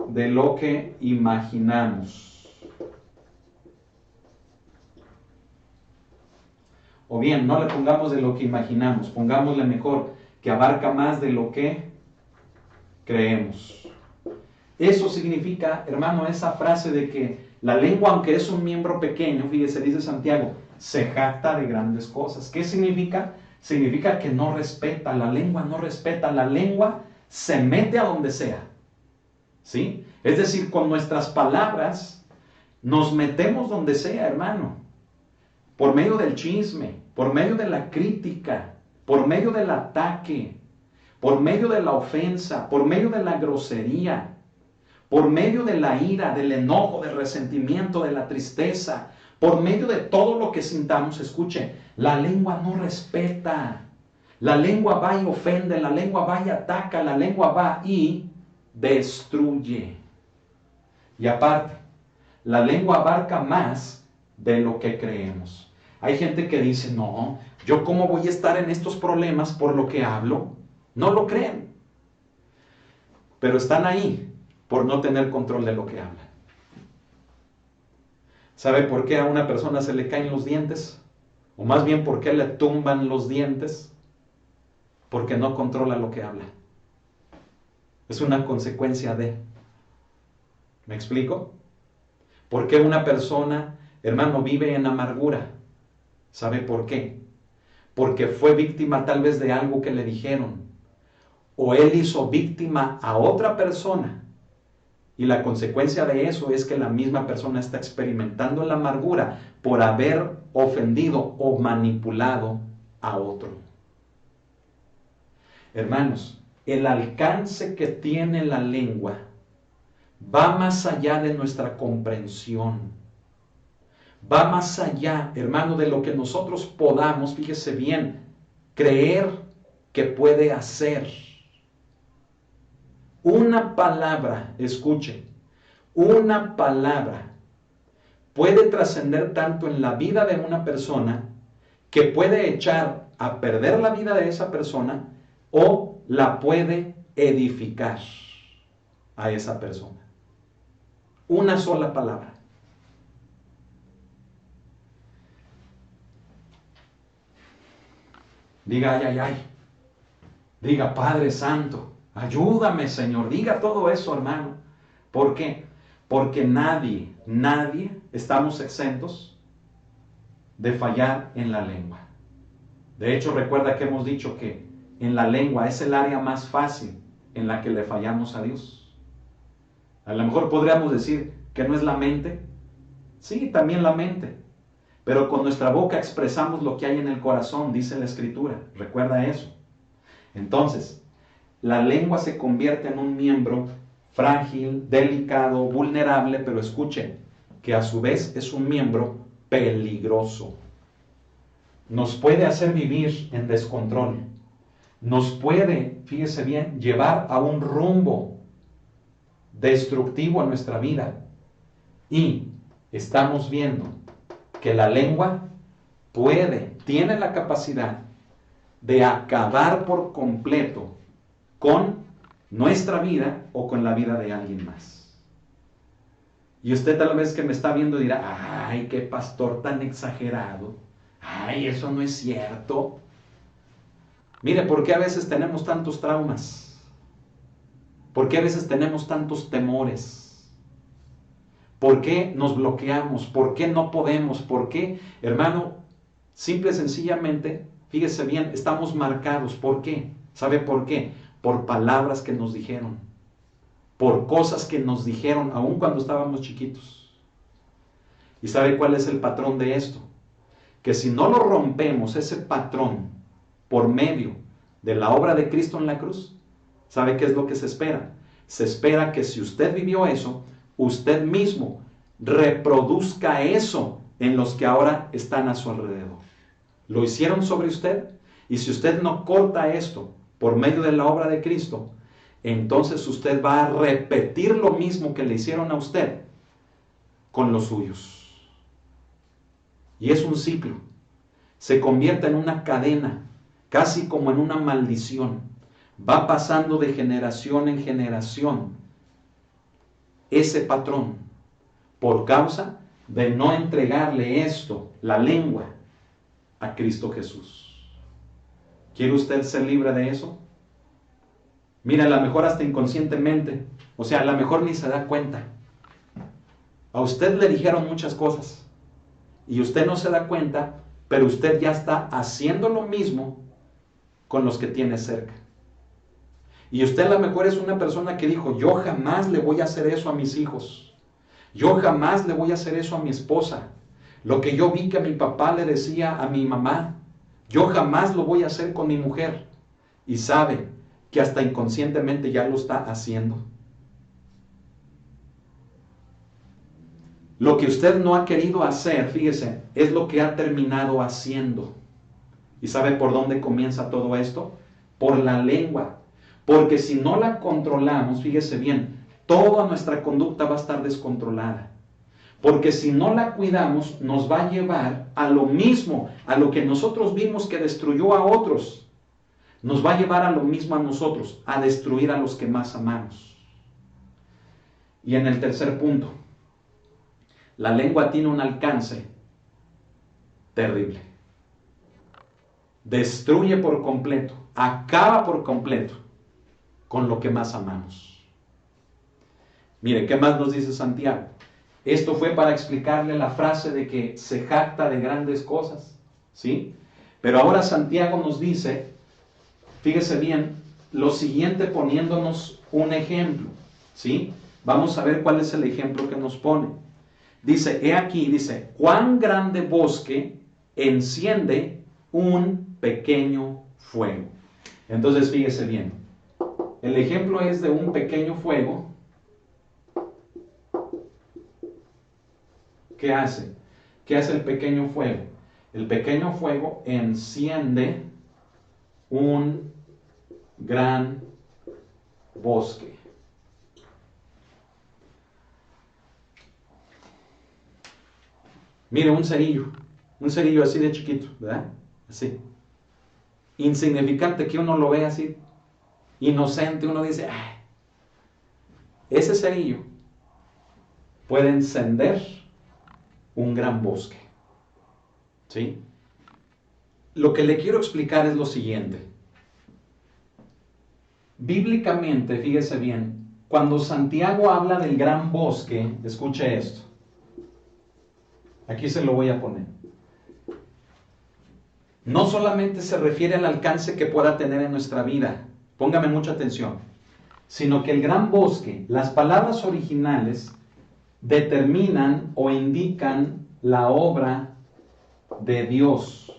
de lo que imaginamos. O bien, no le pongamos de lo que imaginamos, pongámosle mejor, que abarca más de lo que creemos. Eso significa, hermano, esa frase de que la lengua, aunque es un miembro pequeño, fíjese, dice Santiago, se jacta de grandes cosas. ¿Qué significa? Significa que no respeta, la lengua no respeta, la lengua se mete a donde sea. ¿Sí? Es decir, con nuestras palabras nos metemos donde sea, hermano. Por medio del chisme, por medio de la crítica, por medio del ataque, por medio de la ofensa, por medio de la grosería, por medio de la ira, del enojo, del resentimiento, de la tristeza, por medio de todo lo que sintamos. Escuche, la lengua no respeta. La lengua va y ofende, la lengua va y ataca, la lengua va y destruye. Y aparte, la lengua abarca más de lo que creemos. Hay gente que dice, no, ¿yo cómo voy a estar en estos problemas por lo que hablo? No lo creen. Pero están ahí por no tener control de lo que hablan. ¿Sabe por qué a una persona se le caen los dientes? O más bien, ¿por qué le tumban los dientes? Porque no controla lo que habla. Es una consecuencia de. ¿Me explico? ¿Por qué una persona, hermano, vive en amargura? ¿Sabe por qué? Porque fue víctima tal vez de algo que le dijeron. O él hizo víctima a otra persona. Y la consecuencia de eso es que la misma persona está experimentando la amargura por haber ofendido o manipulado a otro. Hermanos, el alcance que tiene la lengua va más allá de nuestra comprensión. Va más allá, hermano, de lo que nosotros podamos, fíjese bien, creer que puede hacer. Una palabra, escuche, una palabra puede trascender tanto en la vida de una persona que puede echar a perder la vida de esa persona o la puede edificar a esa persona. Una sola palabra. Diga, ay, ay, ay. Diga, Padre Santo. Ayúdame, Señor. Diga todo eso, hermano. ¿Por qué? Porque nadie estamos exentos de fallar en la lengua. De hecho, recuerda que hemos dicho que en la lengua es el área más fácil en la que le fallamos a Dios. A lo mejor podríamos decir que no es la mente. Sí, también la mente. Pero con nuestra boca expresamos lo que hay en el corazón, dice la Escritura. Recuerda eso. Entonces, la lengua se convierte en un miembro frágil, delicado, vulnerable, pero escuchen, que a su vez es un miembro peligroso. Nos puede hacer vivir en descontrol. Nos puede, fíjese bien, llevar a un rumbo destructivo en nuestra vida. Y estamos viendo que la lengua tiene la capacidad de acabar por completo con nuestra vida o con la vida de alguien más. Y usted tal vez que me está viendo dirá, ay, qué pastor tan exagerado, ay, eso no es cierto. Mire, ¿por qué a veces tenemos tantos traumas? ¿Por qué a veces tenemos tantos temores? ¿Por qué nos bloqueamos? ¿Por qué no podemos? ¿Por qué, hermano? Simple y sencillamente, fíjese bien, estamos marcados. ¿Por qué? ¿Sabe por qué? Por palabras que nos dijeron, por cosas que nos dijeron aun cuando estábamos chiquitos. ¿Y sabe cuál es el patrón de esto? Que si no lo rompemos, ese patrón, por medio de la obra de Cristo en la cruz, ¿sabe qué es lo que se espera? Se espera que si usted vivió eso, usted mismo reproduzca eso en los que ahora están a su alrededor. Lo hicieron sobre usted, y si usted no corta esto por medio de la obra de Cristo, entonces usted va a repetir lo mismo que le hicieron a usted con los suyos. Y es un ciclo. Se convierte en una cadena, casi como en una maldición. Va pasando de generación en generación ese patrón por causa de no entregarle esto, la lengua, a Cristo Jesús. ¿Quiere usted ser libre de eso? Mira, a lo mejor hasta inconscientemente, o sea, a lo mejor ni se da cuenta. A usted le dijeron muchas cosas y usted no se da cuenta, pero usted ya está haciendo lo mismo con los que tiene cerca. Y usted a lo mejor es una persona que dijo, yo jamás le voy a hacer eso a mis hijos. Yo jamás le voy a hacer eso a mi esposa. Lo que yo vi que mi papá le decía a mi mamá, yo jamás lo voy a hacer con mi mujer. Y sabe que hasta inconscientemente ya lo está haciendo. Lo que usted no ha querido hacer, fíjese, es lo que ha terminado haciendo. ¿Y sabe por dónde comienza todo esto? Por la lengua. Porque si no la controlamos, fíjese bien, toda nuestra conducta va a estar descontrolada. Porque si no la cuidamos, nos va a llevar a lo mismo, a lo que nosotros vimos que destruyó a otros. Nos va a llevar a lo mismo a nosotros, a destruir a los que más amamos. Y en el tercer punto, la lengua tiene un alcance terrible. Destruye por completo, acaba por completo con lo que más amamos. Mire, ¿qué más nos dice Santiago? Esto fue para explicarle la frase de que se jacta de grandes cosas, ¿sí? Pero ahora Santiago nos dice, fíjese bien, lo siguiente poniéndonos un ejemplo, ¿sí? Vamos a ver cuál es el ejemplo que nos pone. Dice, he aquí, dice, cuán grande bosque enciende un pequeño fuego. Entonces, fíjese bien, el ejemplo es de un pequeño fuego. ¿Qué hace? ¿Qué hace el pequeño fuego? El pequeño fuego enciende un gran bosque. Mire, un cerillo así de chiquito, ¿verdad? Así. Insignificante, que uno lo ve así, inocente, uno dice, ay, ese cerillo puede encender un gran bosque. ¿Sí? Lo que le quiero explicar es lo siguiente. Bíblicamente, fíjese bien, cuando Santiago habla del gran bosque, escuche esto. Aquí se lo voy a poner. No solamente se refiere al alcance que pueda tener en nuestra vida, póngame mucha atención, sino que el gran bosque, las palabras originales determinan o indican la obra de Dios.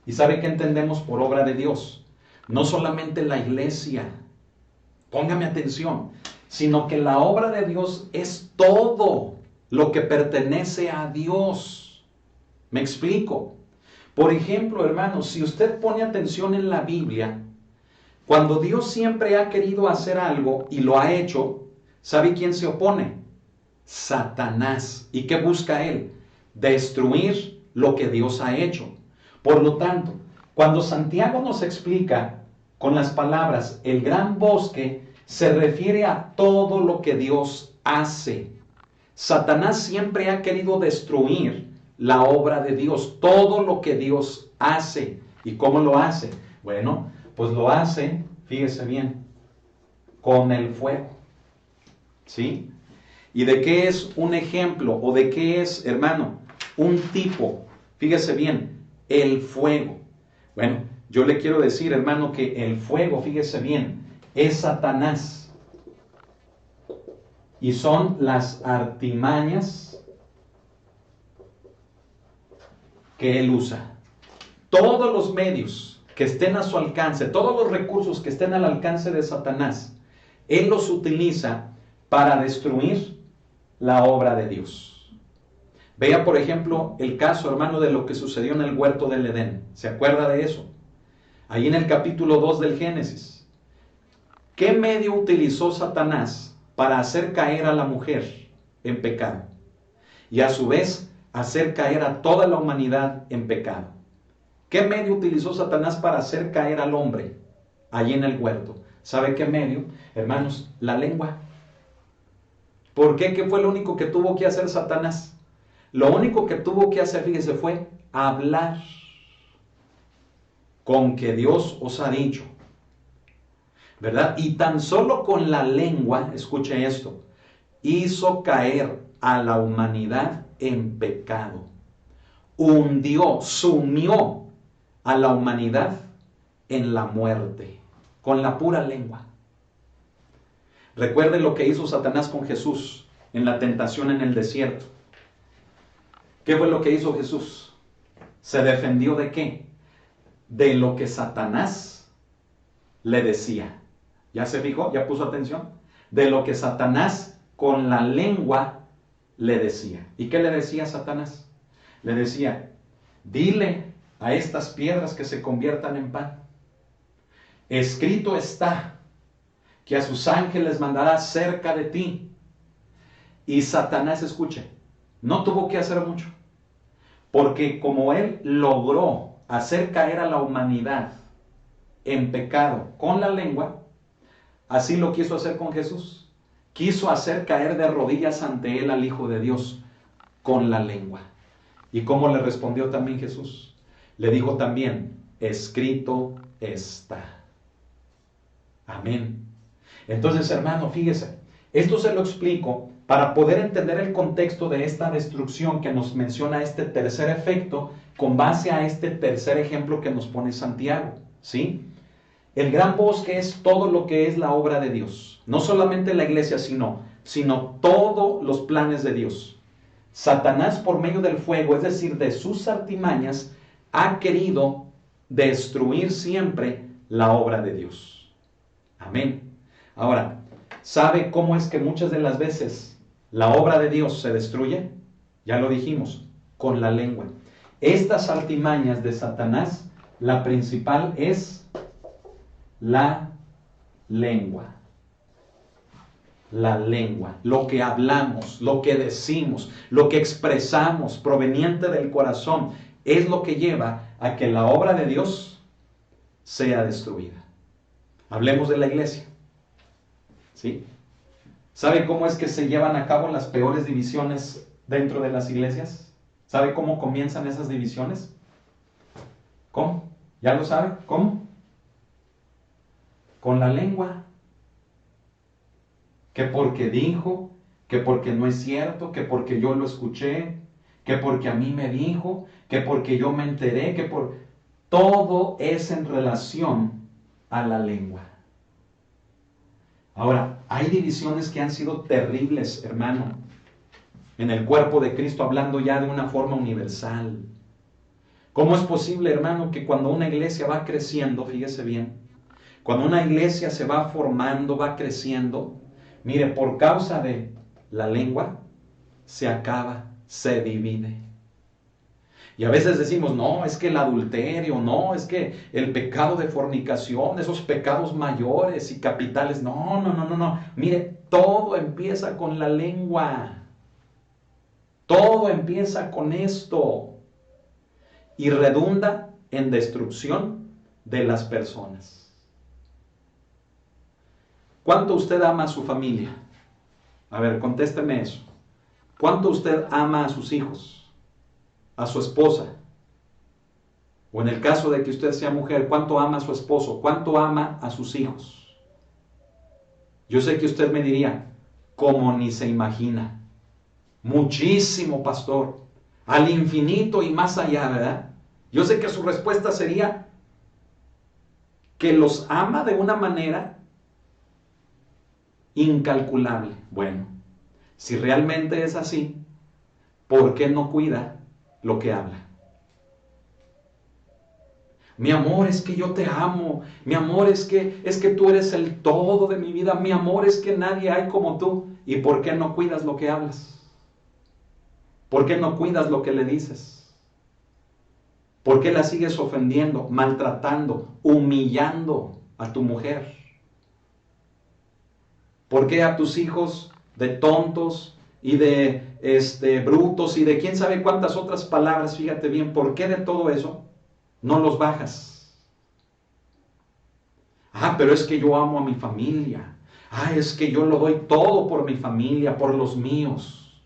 ¿Y sabe qué entendemos por obra de Dios? No solamente la iglesia, póngame atención, sino que la obra de Dios es todo lo que pertenece a Dios. ¿Me explico? Por ejemplo, hermanos, si usted pone atención en la Biblia, cuando Dios siempre ha querido hacer algo y lo ha hecho, ¿sabe quién se opone? Satanás. ¿Y qué busca él? Destruir lo que Dios ha hecho. Por lo tanto, cuando Santiago nos explica con las palabras el gran bosque, se refiere a todo lo que Dios hace. Satanás siempre ha querido destruir la obra de Dios, todo lo que Dios hace. ¿Y cómo lo hace? Bueno, pues lo hace, fíjese bien, con el fuego. ¿Sí? ¿Y de qué es un ejemplo? ¿O de qué es, hermano, un tipo? Fíjese bien, el fuego. Bueno, yo le quiero decir, hermano, que el fuego, fíjese bien, es Satanás. Y son las artimañas que él usa. Todos los medios que estén a su alcance, todos los recursos que estén al alcance de Satanás, él los utiliza para destruir la obra de Dios. Vea, por ejemplo, el caso, hermano, de lo que sucedió en el huerto del Edén. ¿Se acuerda de eso? Ahí en el capítulo 2 del Génesis. ¿Qué medio utilizó Satanás para hacer caer a la mujer en pecado? Y a su vez, hacer caer a toda la humanidad en pecado. ¿Qué medio utilizó Satanás para hacer caer al hombre allí en el huerto? ¿Sabe qué medio? Hermanos, la lengua. ¿Por qué? ¿Qué fue lo único que tuvo que hacer Satanás? Lo único que tuvo que hacer, fíjese, fue hablar. Con que Dios os ha dicho, ¿verdad? Y tan solo con la lengua, escuche esto, hizo caer a la humanidad en pecado. Hundió, sumió a la humanidad en la muerte, con la pura lengua. Recuerde lo que hizo Satanás con Jesús en la tentación en el desierto. ¿Qué fue lo que hizo Jesús? ¿Se defendió de qué? De lo que Satanás le decía. ¿Ya se fijó? ¿Ya puso atención? De lo que Satanás con la lengua le decía. ¿Y qué le decía Satanás? Le decía, dile a estas piedras que se conviertan en pan. Escrito está que a sus ángeles mandará cerca de ti. Y Satanás, escuche, no tuvo que hacer mucho. Porque como él logró hacer caer a la humanidad en pecado con la lengua, así lo quiso hacer con Jesús. Quiso hacer caer de rodillas ante él al Hijo de Dios con la lengua. ¿Y cómo le respondió también Jesús? Le dijo también, escrito está. Amén. Entonces, hermano, fíjese, esto se lo explico para poder entender el contexto de esta destrucción que nos menciona este tercer efecto con base a este tercer ejemplo que nos pone Santiago, ¿sí? El gran bosque es todo lo que es la obra de Dios. No solamente la iglesia, sino todos los planes de Dios. Satanás, por medio del fuego, es decir, de sus artimañas, ha querido destruir siempre la obra de Dios. Amén. Ahora, ¿sabe cómo es que muchas de las veces la obra de Dios se destruye? Ya lo dijimos, con la lengua. Estas artimañas de Satanás, la principal es la lengua. La lengua, lo que hablamos, lo que decimos, lo que expresamos proveniente del corazón, es lo que lleva a que la obra de Dios sea destruida. Hablemos de la iglesia. ¿Sí? ¿Sabe cómo es que se llevan a cabo las peores divisiones dentro de las iglesias? ¿Sabe cómo comienzan esas divisiones? ¿Cómo? ¿Ya lo sabe? ¿Cómo? con la lengua. Que porque dijo, que porque no es cierto, que porque yo lo escuché, que porque a mí me dijo, que porque yo me enteré, que por... Todo es en relación a la lengua. Ahora, hay divisiones que han sido terribles, hermano, en el cuerpo de Cristo, hablando ya de una forma universal. ¿Cómo es posible, hermano, que cuando una iglesia va creciendo, fíjese bien, cuando una iglesia se va formando, va creciendo, mire, por causa de la lengua, se acaba, se divide? Y a veces decimos, no, es que el adulterio, no, es que el pecado de fornicación, esos pecados mayores y capitales, no. Mire, todo empieza con la lengua. Todo empieza con esto. Y redunda en destrucción de las personas. ¿Cuánto usted ama a su familia? A ver, contésteme eso. ¿Cuánto usted ama a sus hijos? A su esposa, o en el caso de que usted sea mujer, ¿cuánto ama a su esposo? ¿Cuánto ama a sus hijos? Yo sé que usted me diría, como ni se imagina. Muchísimo, pastor, al infinito y más allá, ¿verdad? Yo sé que su respuesta sería que los ama de una manera incalculable. Bueno, si realmente es así, ¿por qué no cuida lo que habla? Mi amor, es que yo te amo. Mi amor, es que tú eres el todo de mi vida. Mi amor, es que nadie hay como tú. ¿Y por qué no cuidas lo que hablas? ¿Por qué no cuidas lo que le dices? ¿Por qué la sigues ofendiendo, maltratando, humillando a tu mujer? ¿Por qué a tus hijos de tontos y de brutos y de quién sabe cuántas otras palabras? Fíjate bien, ¿por qué de todo eso no los bajas? Pero es que yo amo a mi familia. Es que yo lo doy todo por mi familia, por los míos.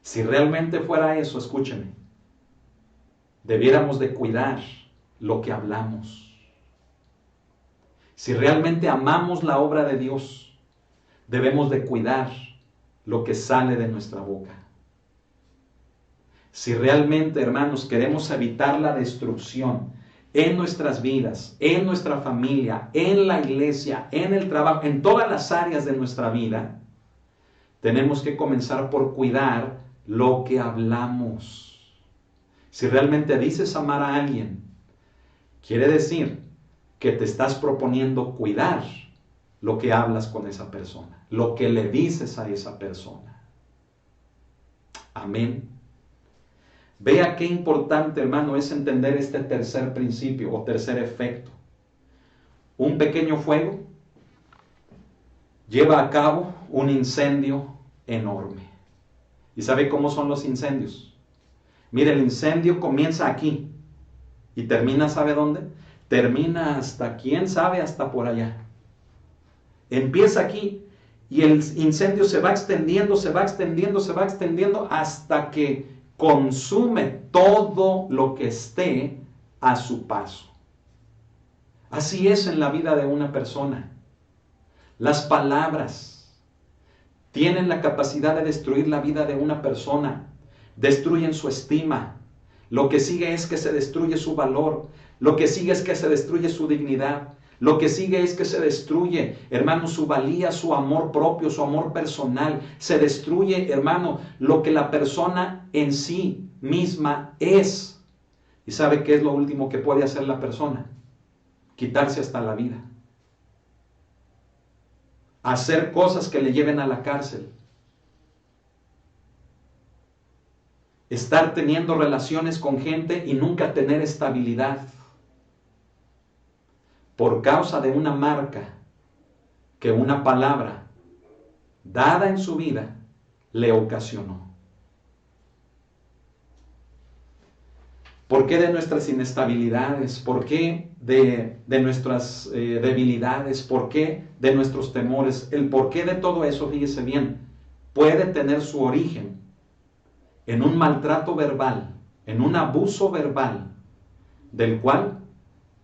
Si realmente fuera eso, escúcheme, debiéramos de cuidar lo que hablamos. Si realmente amamos la obra de Dios, debemos de cuidar lo que sale de nuestra boca. Si realmente, hermanos, queremos evitar la destrucción en nuestras vidas, en nuestra familia, en la iglesia, en el trabajo, en todas las áreas de nuestra vida, tenemos que comenzar por cuidar lo que hablamos. Si realmente dices amar a alguien, quiere decir que te estás proponiendo cuidar lo que hablas con esa persona, lo que le dices a esa persona. Amén. Vea qué importante, hermano, es entender este tercer principio o tercer efecto. Un pequeño fuego lleva a cabo un incendio enorme. ¿Y sabe cómo son los incendios? Mire, el incendio comienza aquí y termina, ¿sabe dónde? Termina hasta, quién sabe, hasta por allá. Empieza aquí y el incendio se va extendiendo, se va extendiendo, se va extendiendo hasta que consume todo lo que esté a su paso. Así es en la vida de una persona. Las palabras tienen la capacidad de destruir la vida de una persona, destruyen su estima. Lo que sigue es que se destruye su valor, lo que sigue es que se destruye su dignidad, lo que sigue es que se destruye, hermano, su valía, su amor propio, su amor personal. Se destruye, hermano, lo que la persona en sí misma es. ¿Y sabe qué es lo último que puede hacer la persona? Quitarse hasta la vida. Hacer cosas que le lleven a la cárcel. Estar teniendo relaciones con gente y nunca tener estabilidad. Por causa de una marca que una palabra dada en su vida le ocasionó. ¿Por qué de nuestras inestabilidades? ¿Por qué de nuestras debilidades? ¿Por qué de nuestros temores? El porqué de todo eso, fíjese bien, puede tener su origen en un maltrato verbal, en un abuso verbal, del cual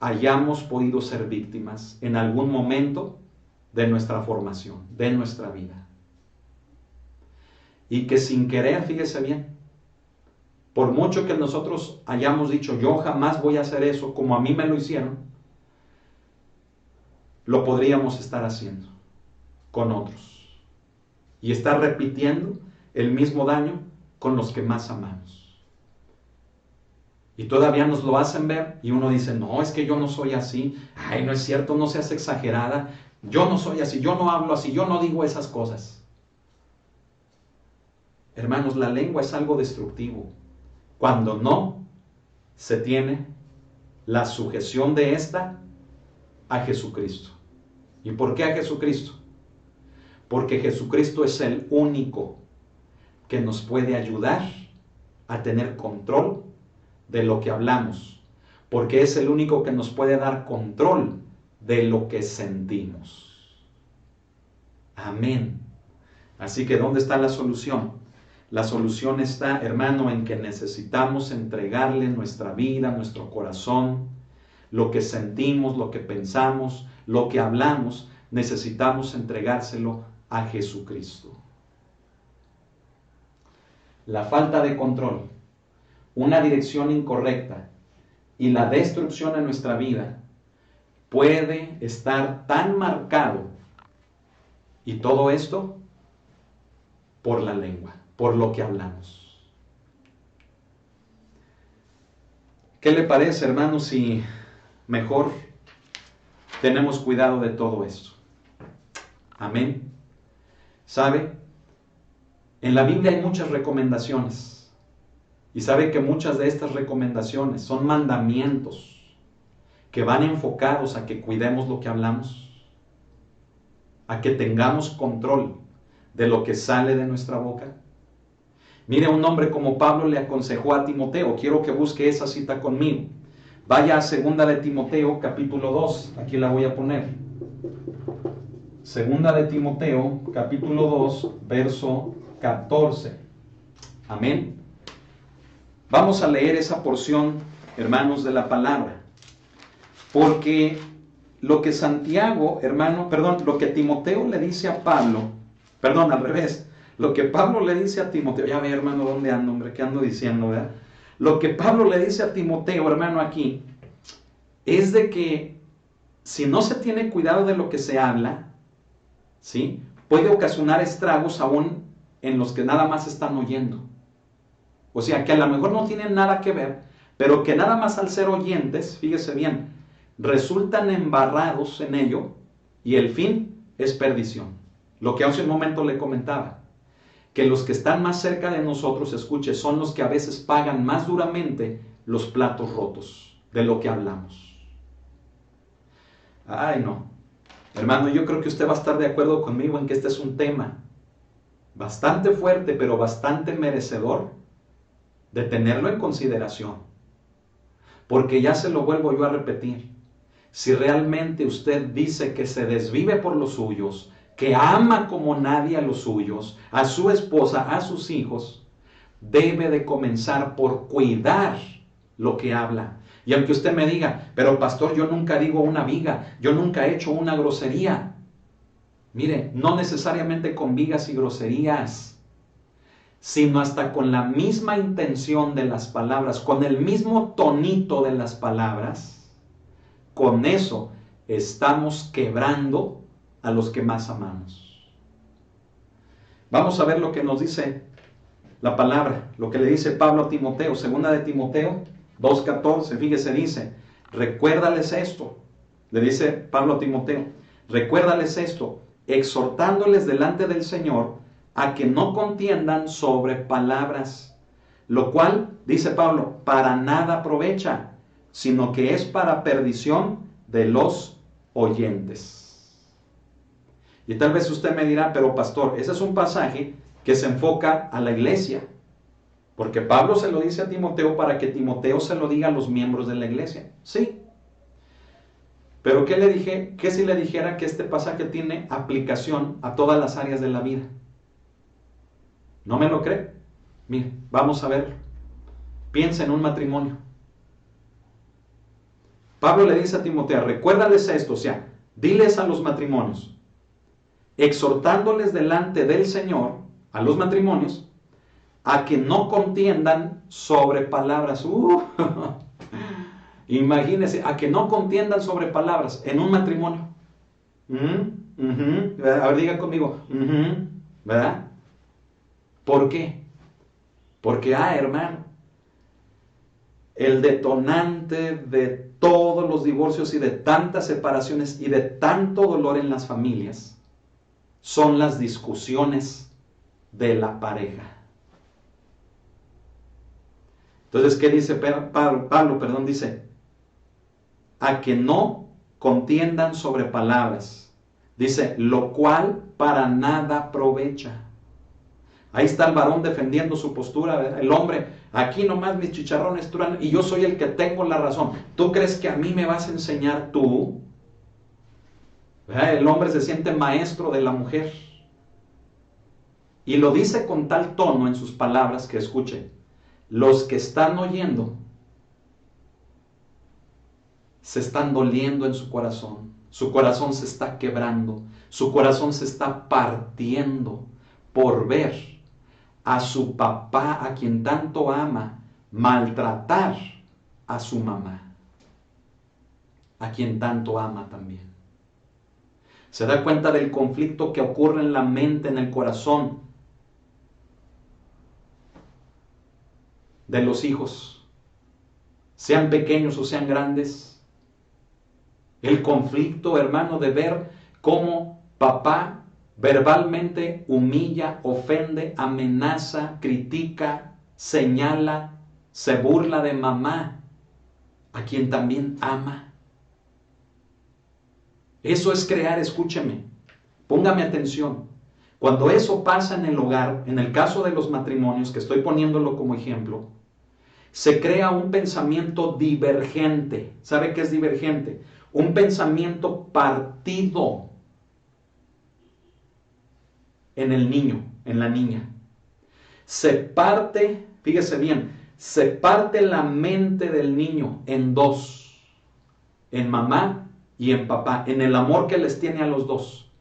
hayamos podido ser víctimas en algún momento de nuestra formación, de nuestra vida. Y que sin querer, fíjese bien, por mucho que nosotros hayamos dicho, yo jamás voy a hacer eso como a mí me lo hicieron, lo podríamos estar haciendo con otros. Y estar repitiendo el mismo daño con los que más amamos. Y todavía nos lo hacen ver y uno dice, no, es que yo no soy así. Ay, no es cierto, no seas exagerada. Yo no soy así, yo no hablo así, yo no digo esas cosas. Hermanos, la lengua es algo destructivo. Cuando no se tiene la sujeción de esta a Jesucristo. ¿Y por qué a Jesucristo? Porque Jesucristo es el único que nos puede ayudar a tener control de lo que hablamos, porque es el único que nos puede dar control de lo que sentimos. Amén. Así que, ¿dónde está la solución? La solución está, hermano, en que necesitamos entregarle nuestra vida, nuestro corazón, lo que sentimos, lo que pensamos, lo que hablamos, necesitamos entregárselo a Jesucristo. La falta de control, una dirección incorrecta y la destrucción en nuestra vida puede estar tan marcado, y todo esto por la lengua, por lo que hablamos. ¿Qué le parece, hermano, si mejor tenemos cuidado de todo esto? Amén. ¿Sabe? En la Biblia hay muchas recomendaciones. Y sabe que muchas de estas recomendaciones son mandamientos que van enfocados a que cuidemos lo que hablamos, a que tengamos control de lo que sale de nuestra boca. Mire, un hombre como Pablo le aconsejó a Timoteo, quiero que busque esa cita conmigo. Vaya a 2 de Timoteo, capítulo 2, aquí la voy a poner. 2 de Timoteo, capítulo 2, verso 14. Amén. Vamos a leer esa porción, hermanos, de la palabra. Porque lo que Santiago, hermano, lo que Timoteo le dice a Pablo, al revés, lo que Pablo le dice a Timoteo, ya ve, hermano, ¿dónde ando, hombre? ¿Qué ando diciendo, verdad? Lo que Pablo le dice a Timoteo, hermano, aquí, es de que si no se tiene cuidado de lo que se habla, ¿sí?, puede ocasionar estragos aún en los que nada más están oyendo. O sea, que a lo mejor no tienen nada que ver, pero que nada más al ser oyentes, fíjese bien, resultan embarrados en ello y el fin es perdición. Lo que hace un momento le comentaba, que los que están más cerca de nosotros, escuche, son los que a veces pagan más duramente los platos rotos de lo que hablamos. Ay, no. Hermano, yo creo que usted va a estar de acuerdo conmigo en que este es un tema bastante fuerte, pero bastante merecedor de tenerlo en consideración. Porque ya se lo vuelvo yo a repetir. Si realmente usted dice que se desvive por los suyos, que ama como nadie a los suyos, a su esposa, a sus hijos, debe de comenzar por cuidar lo que habla. Y aunque usted me diga, pero pastor, yo nunca digo una viga, yo nunca he hecho una grosería. Mire, no necesariamente con vigas y groserías, sino hasta con la misma intención de las palabras, con el mismo tonito de las palabras. Con eso estamos quebrando a los que más amamos. Vamos a ver lo que nos dice la palabra, lo que le dice Pablo a Timoteo, 2 de Timoteo 2:14, fíjese, dice, recuérdales esto, le dice Pablo a Timoteo, recuérdales esto, exhortándoles delante del Señor a que no contiendan sobre palabras, lo cual, dice Pablo, para nada aprovecha, sino que es para perdición de los oyentes. Y tal vez usted me dirá, pero pastor, ese es un pasaje que se enfoca a la iglesia, porque Pablo se lo dice a Timoteo para que Timoteo se lo diga a los miembros de la iglesia. Sí. Pero ¿qué le dije? ¿Qué si le dijera que este pasaje tiene aplicación a todas las áreas de la vida? ¿No me lo cree? Mire, vamos a ver. Piensa en un matrimonio. Pablo le dice a Timoteo, recuérdales esto, o sea, diles a los matrimonios, exhortándoles delante del Señor, a los matrimonios, a que no contiendan sobre palabras. Imagínense, a que no contiendan sobre palabras en un matrimonio. A ver, diga conmigo, ¿verdad? ¿Por qué? Porque, hermano, el detonante de todos los divorcios y de tantas separaciones y de tanto dolor en las familias son las discusiones de la pareja. Entonces, ¿qué dice Pablo? Dice, a que no contiendan sobre palabras. Dice, lo cual para nada aprovecha. Ahí está el varón defendiendo su postura, ¿verdad? El hombre, aquí nomás mis chicharrones truenan y yo soy el que tengo la razón. ¿Tú crees que a mí me vas a enseñar tú? ¿Verdad? El hombre se siente maestro de la mujer. Y lo dice con tal tono en sus palabras que escuche, los que están oyendo se están doliendo en su corazón se está quebrando, su corazón se está partiendo por ver a su papá, a quien tanto ama, maltratar a su mamá, a quien tanto ama también. Se da cuenta del conflicto que ocurre en la mente, en el corazón de los hijos, sean pequeños o sean grandes. El conflicto, hermano, de ver cómo papá verbalmente humilla, ofende, amenaza, critica, señala, se burla de mamá, a quien también ama. Eso es crear, escúcheme, póngame atención. Cuando eso pasa en el hogar, en el caso de los matrimonios, que estoy poniéndolo como ejemplo, se crea un pensamiento divergente. ¿Sabe qué es divergente? Un pensamiento partido en el niño, en la niña. Se parte, fíjese bien, se parte la mente del niño en dos, en mamá y en papá, en el amor que les tiene a los dos.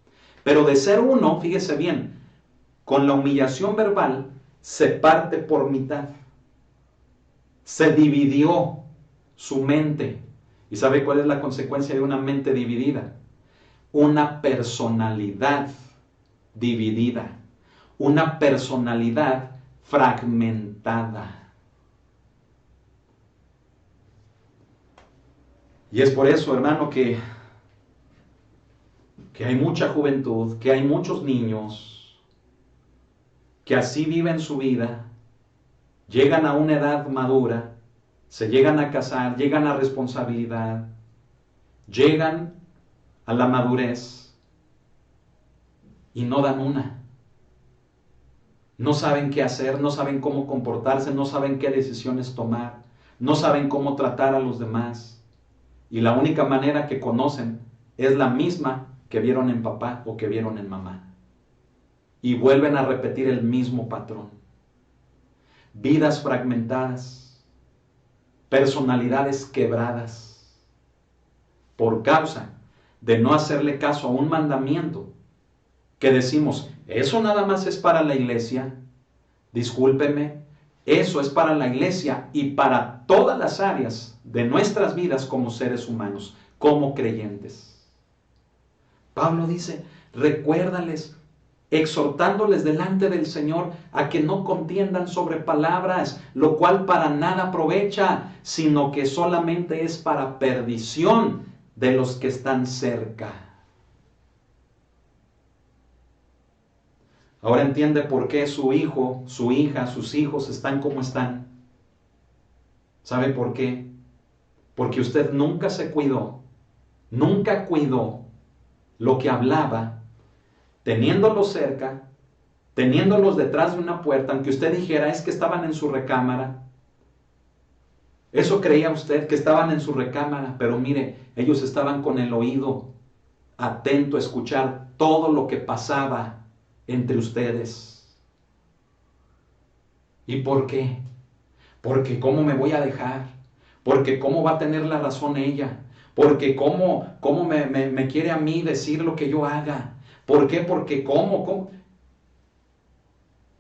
Pero de ser uno, fíjese bien, con la humillación verbal, se parte por mitad. Se dividió su mente. ¿Y sabe cuál es la consecuencia de una mente dividida? Una personalidad dividida, una personalidad fragmentada. Y es por eso, hermano, que hay mucha juventud, que hay muchos niños que así viven su vida, llegan a una edad madura, se llegan a casar, llegan a responsabilidad, llegan a la madurez y no dan una. No saben qué hacer, no saben cómo comportarse, no saben qué decisiones tomar, no saben cómo tratar a los demás. Y la única manera que conocen es la misma que vieron en papá o que vieron en mamá. Y vuelven a repetir el mismo patrón. Vidas fragmentadas, personalidades quebradas, por causa de no hacerle caso a un mandamiento que decimos, eso nada más es para la iglesia. Discúlpeme, eso es para la iglesia y para todas las áreas de nuestras vidas como seres humanos, como creyentes. Pablo dice, recuérdales, exhortándoles delante del Señor a que no contiendan sobre palabras, lo cual para nada aprovecha, sino que solamente es para perdición de los que están cerca. Ahora entiende por qué su hijo, su hija, sus hijos están como están. ¿Sabe por qué? Porque usted nunca se cuidó, nunca cuidó lo que hablaba, teniéndolos cerca, teniéndolos detrás de una puerta, aunque usted dijera, es que estaban en su recámara. Eso creía usted, que estaban en su recámara, pero mire, ellos estaban con el oído atento a escuchar todo lo que pasaba entre ustedes. ¿Y por qué? Porque ¿cómo me voy a dejar? Porque ¿cómo va a tener la razón ella? Porque cómo me quiere a mí decir lo que yo haga. ¿Por qué? Porque cómo.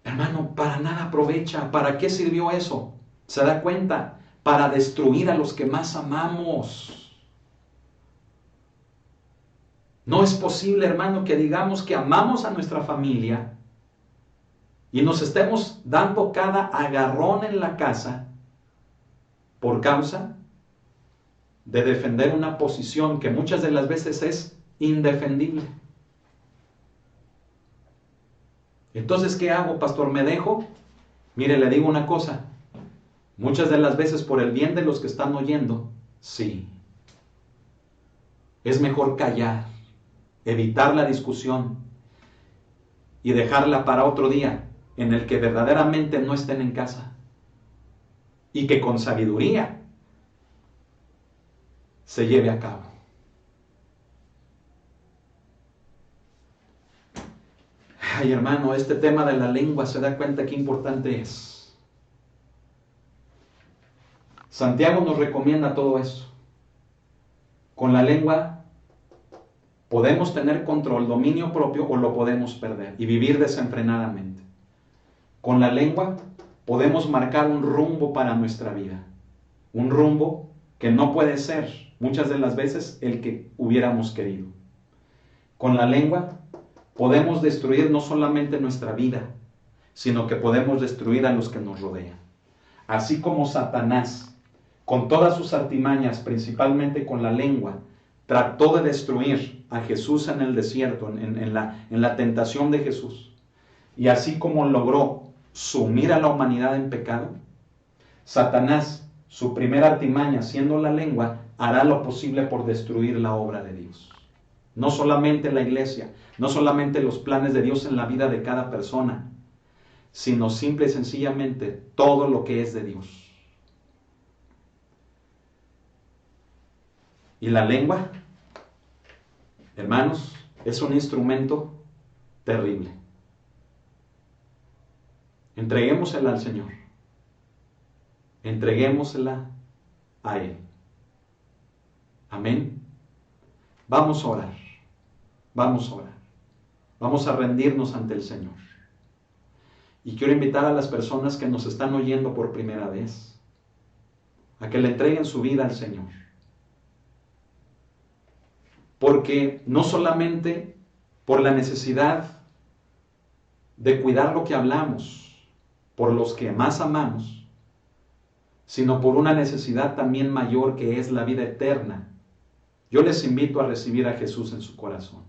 Hermano, para nada aprovecha. ¿Para qué sirvió eso? ¿Se da cuenta? Para destruir a los que más amamos. No es posible, hermano, que digamos que amamos a nuestra familia y nos estemos dando cada agarrón en la casa por causa de defender una posición que muchas de las veces es indefendible. Entonces, ¿qué hago, pastor? ¿Me dejo? Mire, le digo una cosa. Muchas de las veces por el bien de los que están oyendo, sí. Es mejor callar, evitar la discusión y dejarla para otro día en el que verdaderamente no estén en casa y que con sabiduría se lleve a cabo. Ay, hermano, este tema de la lengua, ¿se da cuenta qué importante es? Santiago nos recomienda todo eso. Con la lengua podemos tener control, dominio propio, o lo podemos perder y vivir desenfrenadamente. Con la lengua podemos marcar un rumbo para nuestra vida. Un rumbo que no puede ser muchas de las veces el que hubiéramos querido. Con la lengua podemos destruir no solamente nuestra vida, sino que podemos destruir a los que nos rodean. Así como Satanás, con todas sus artimañas, principalmente con la lengua, trató de destruir a Jesús en el desierto, en la tentación de Jesús. Y así como logró sumir a la humanidad en pecado, Satanás, su primera artimaña, siendo la lengua, hará lo posible por destruir la obra de Dios. No solamente la iglesia, no solamente los planes de Dios en la vida de cada persona, sino simple y sencillamente todo lo que es de Dios. Y la lengua, hermanos, es un instrumento terrible. Entreguémosela al Señor. Entreguémosela a Él. Amén. Vamos a orar. Vamos a orar. Vamos a rendirnos ante el Señor. Y quiero invitar a las personas que nos están oyendo por primera vez a que le entreguen su vida al Señor. Porque no solamente por la necesidad de cuidar lo que hablamos, por los que más amamos, sino por una necesidad también mayor que es la vida eterna. Yo les invito a recibir a Jesús en su corazón.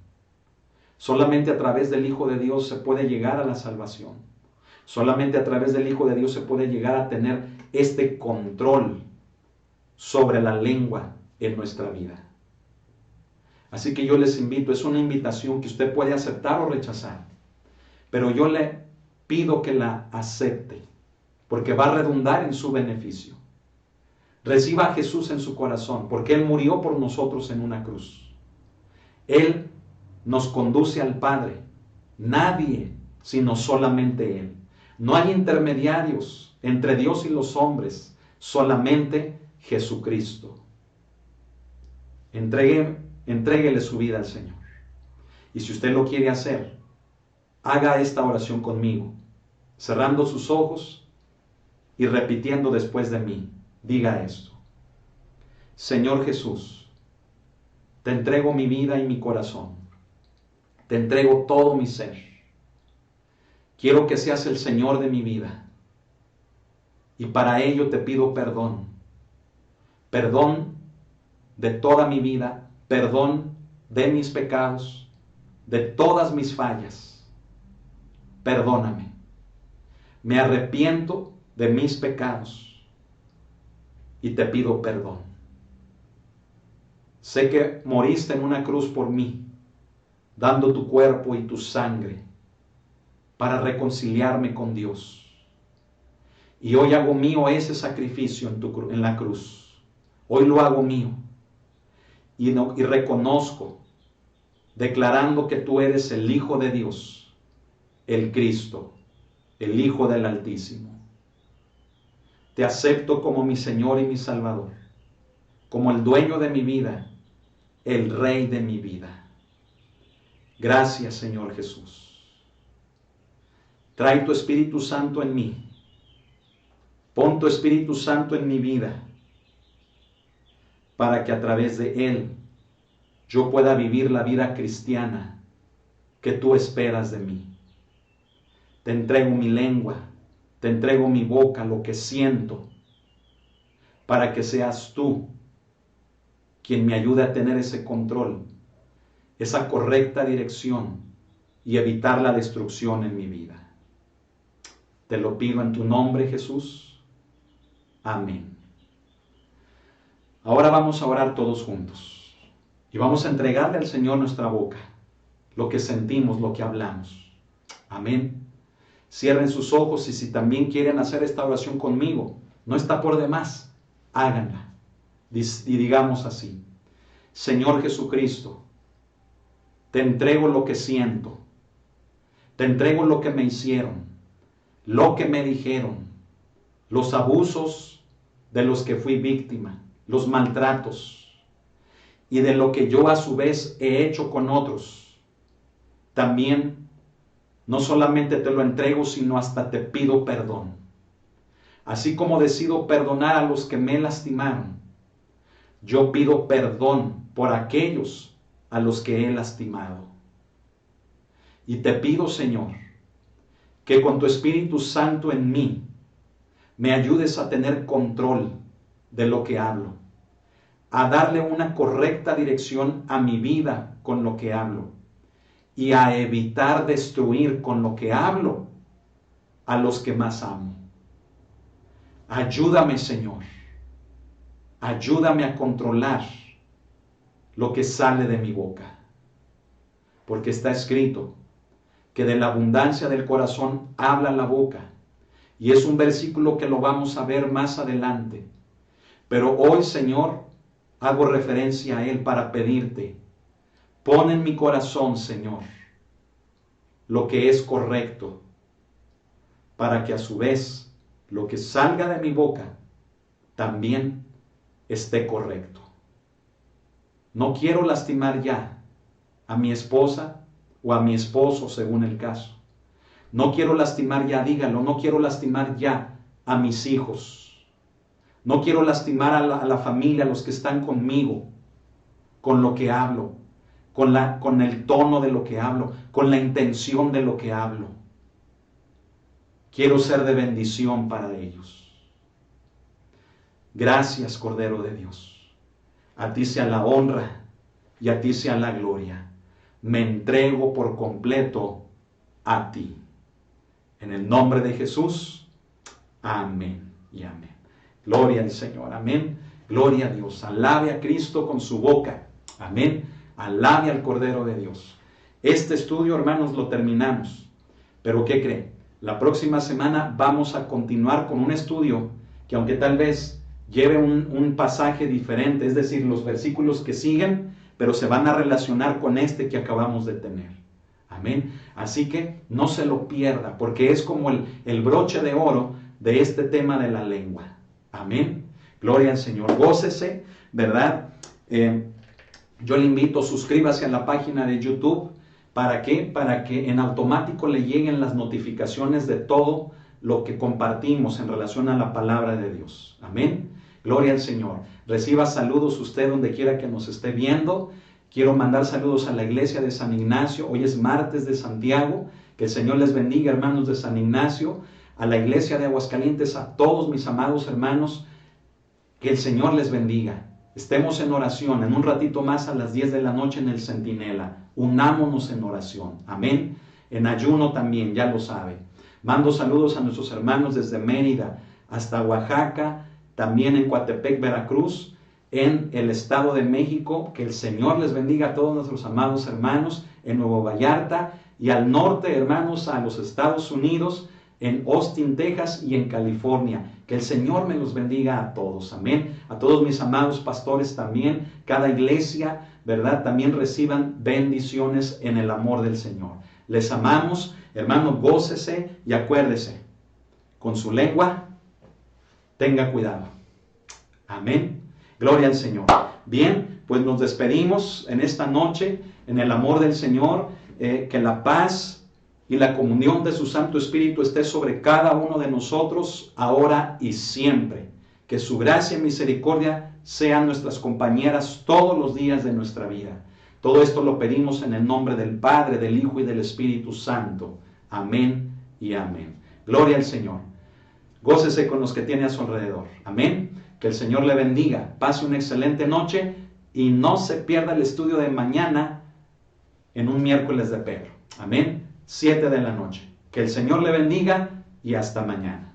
Solamente a través del Hijo de Dios se puede llegar a la salvación. Solamente a través del Hijo de Dios se puede llegar a tener este control sobre la lengua en nuestra vida. Así que yo les invito, es una invitación que usted puede aceptar o rechazar, pero yo le pido que la acepte, porque va a redundar en su beneficio. Reciba a Jesús en su corazón, porque Él murió por nosotros en una cruz. Él nos conduce al Padre. Nadie, sino solamente Él. No hay intermediarios entre Dios y los hombres, solamente Jesucristo. Entréguele su vida al Señor. Y si usted lo quiere hacer, haga esta oración conmigo, cerrando sus ojos y repitiendo después de mí. Diga esto: Señor Jesús, te entrego mi vida y mi corazón. Te entrego todo mi ser. Quiero que seas el Señor de mi vida. Y para ello te pido perdón. Perdón de toda mi vida. Perdón de mis pecados. De todas mis fallas. Perdóname. Me arrepiento de mis pecados. Y te pido perdón. Sé que moriste en una cruz por mí, dando tu cuerpo y tu sangre para reconciliarme con Dios. Y hoy hago mío ese sacrificio en la cruz. Hoy lo hago mío. Y reconozco, declarando que tú eres el Hijo de Dios, el Cristo, el Hijo del Altísimo. Te acepto como mi Señor y mi Salvador, como el dueño de mi vida el Rey de mi vida. Gracias, Señor Jesús. Trae tu Espíritu Santo en mí. Pon tu Espíritu Santo en mi vida para que a través de Él yo pueda vivir la vida cristiana que tú esperas de mí. Te entrego mi lengua, te entrego mi boca, lo que siento, para que seas tú quien me ayude a tener ese control, esa correcta dirección y evitar la destrucción en mi vida. Te lo pido en tu nombre, Jesús. Amén. Ahora vamos a orar todos juntos y vamos a entregarle al Señor nuestra boca, lo que sentimos, lo que hablamos. Amén. Cierren sus ojos y si también quieren hacer esta oración conmigo, no está por demás, háganla. Y digamos así: Señor Jesucristo, te entrego lo que siento, te entrego lo que me hicieron, lo que me dijeron, los abusos de los que fui víctima, los maltratos y de lo que yo a su vez he hecho con otros. También no solamente te lo entrego, sino hasta te pido perdón. Así como decido perdonar a los que me lastimaron, yo pido perdón por aquellos a los que he lastimado. Y te pido, Señor, que con tu Espíritu Santo en mí me ayudes a tener control de lo que hablo, a darle una correcta dirección a mi vida con lo que hablo y a evitar destruir con lo que hablo a los que más amo. Ayúdame, Señor. Ayúdame a controlar lo que sale de mi boca. Porque está escrito que de la abundancia del corazón habla la boca. Y es un versículo que lo vamos a ver más adelante. Pero hoy, Señor, hago referencia a él para pedirte: pon en mi corazón, Señor, lo que es correcto, para que a su vez lo que salga de mi boca también esté correcto. No quiero lastimar ya a mi esposa o a mi esposo, según el caso. No quiero lastimar ya, dígalo, no quiero lastimar ya a mis hijos. No quiero lastimar a la familia, a los que están conmigo, con lo que hablo, con el tono de lo que hablo, con la intención de lo que hablo. Quiero ser de bendición para ellos. Gracias, Cordero de Dios. A ti sea la honra y a ti sea la gloria. Me entrego por completo a ti. En el nombre de Jesús, amén y amén. Gloria al Señor, amén. Gloria a Dios. Alabe a Cristo con su boca, amén. Alabe al Cordero de Dios. Este estudio, hermanos, lo terminamos. Pero ¿qué creen? La próxima semana vamos a continuar con un estudio que, aunque tal vez lleve un pasaje diferente, es decir, los versículos que siguen, pero se van a relacionar con este que acabamos de tener. Amén. Así que no se lo pierda, porque es como el broche de oro de este tema de la lengua. Amén. Gloria al Señor. Gócese, ¿verdad? Yo le invito, suscríbase a la página de YouTube. ¿Para qué? Para que en automático le lleguen las notificaciones de todo lo que compartimos en relación a la palabra de Dios. Amén. Gloria al Señor. Reciba saludos usted donde quiera que nos esté viendo. Quiero mandar saludos a la iglesia de San Ignacio. Hoy es martes de Santiago. Que el Señor les bendiga, hermanos de San Ignacio. A la iglesia de Aguascalientes, a todos mis amados hermanos. Que el Señor les bendiga. Estemos en oración. En un ratito más a las 10 de la noche en el Centinela. Unámonos en oración. Amén. En ayuno también, ya lo sabe. Mando saludos a nuestros hermanos desde Mérida hasta Oaxaca, también en Coatepec, Veracruz, en el Estado de México. Que el Señor les bendiga a todos nuestros amados hermanos en Nuevo Vallarta y al norte, hermanos, a los Estados Unidos, en Austin, Texas y en California. Que el Señor me los bendiga a todos. Amén. A todos mis amados pastores también, cada iglesia, ¿verdad? También reciban bendiciones en el amor del Señor. Les amamos, hermano, gócese y acuérdese, con su lengua, tenga cuidado. Amén. Gloria al Señor. Bien, pues pues nos despedimos en esta noche en el amor del Señor, que la paz y la comunión de su Santo Espíritu esté sobre cada uno de nosotros, ahora y siempre. Que su gracia y misericordia sean nuestras compañeras todos los días de nuestra vida. Todo esto lo pedimos en el nombre del Padre, del Hijo y del Espíritu Santo. Amén y amén. Gloria al Señor. Gócese con los que tiene a su alrededor. Amén. Que el Señor le bendiga. Pase una excelente noche y no se pierda el estudio de mañana en un miércoles de Pedro. Amén. 7 de la noche. Que el Señor le bendiga y hasta mañana.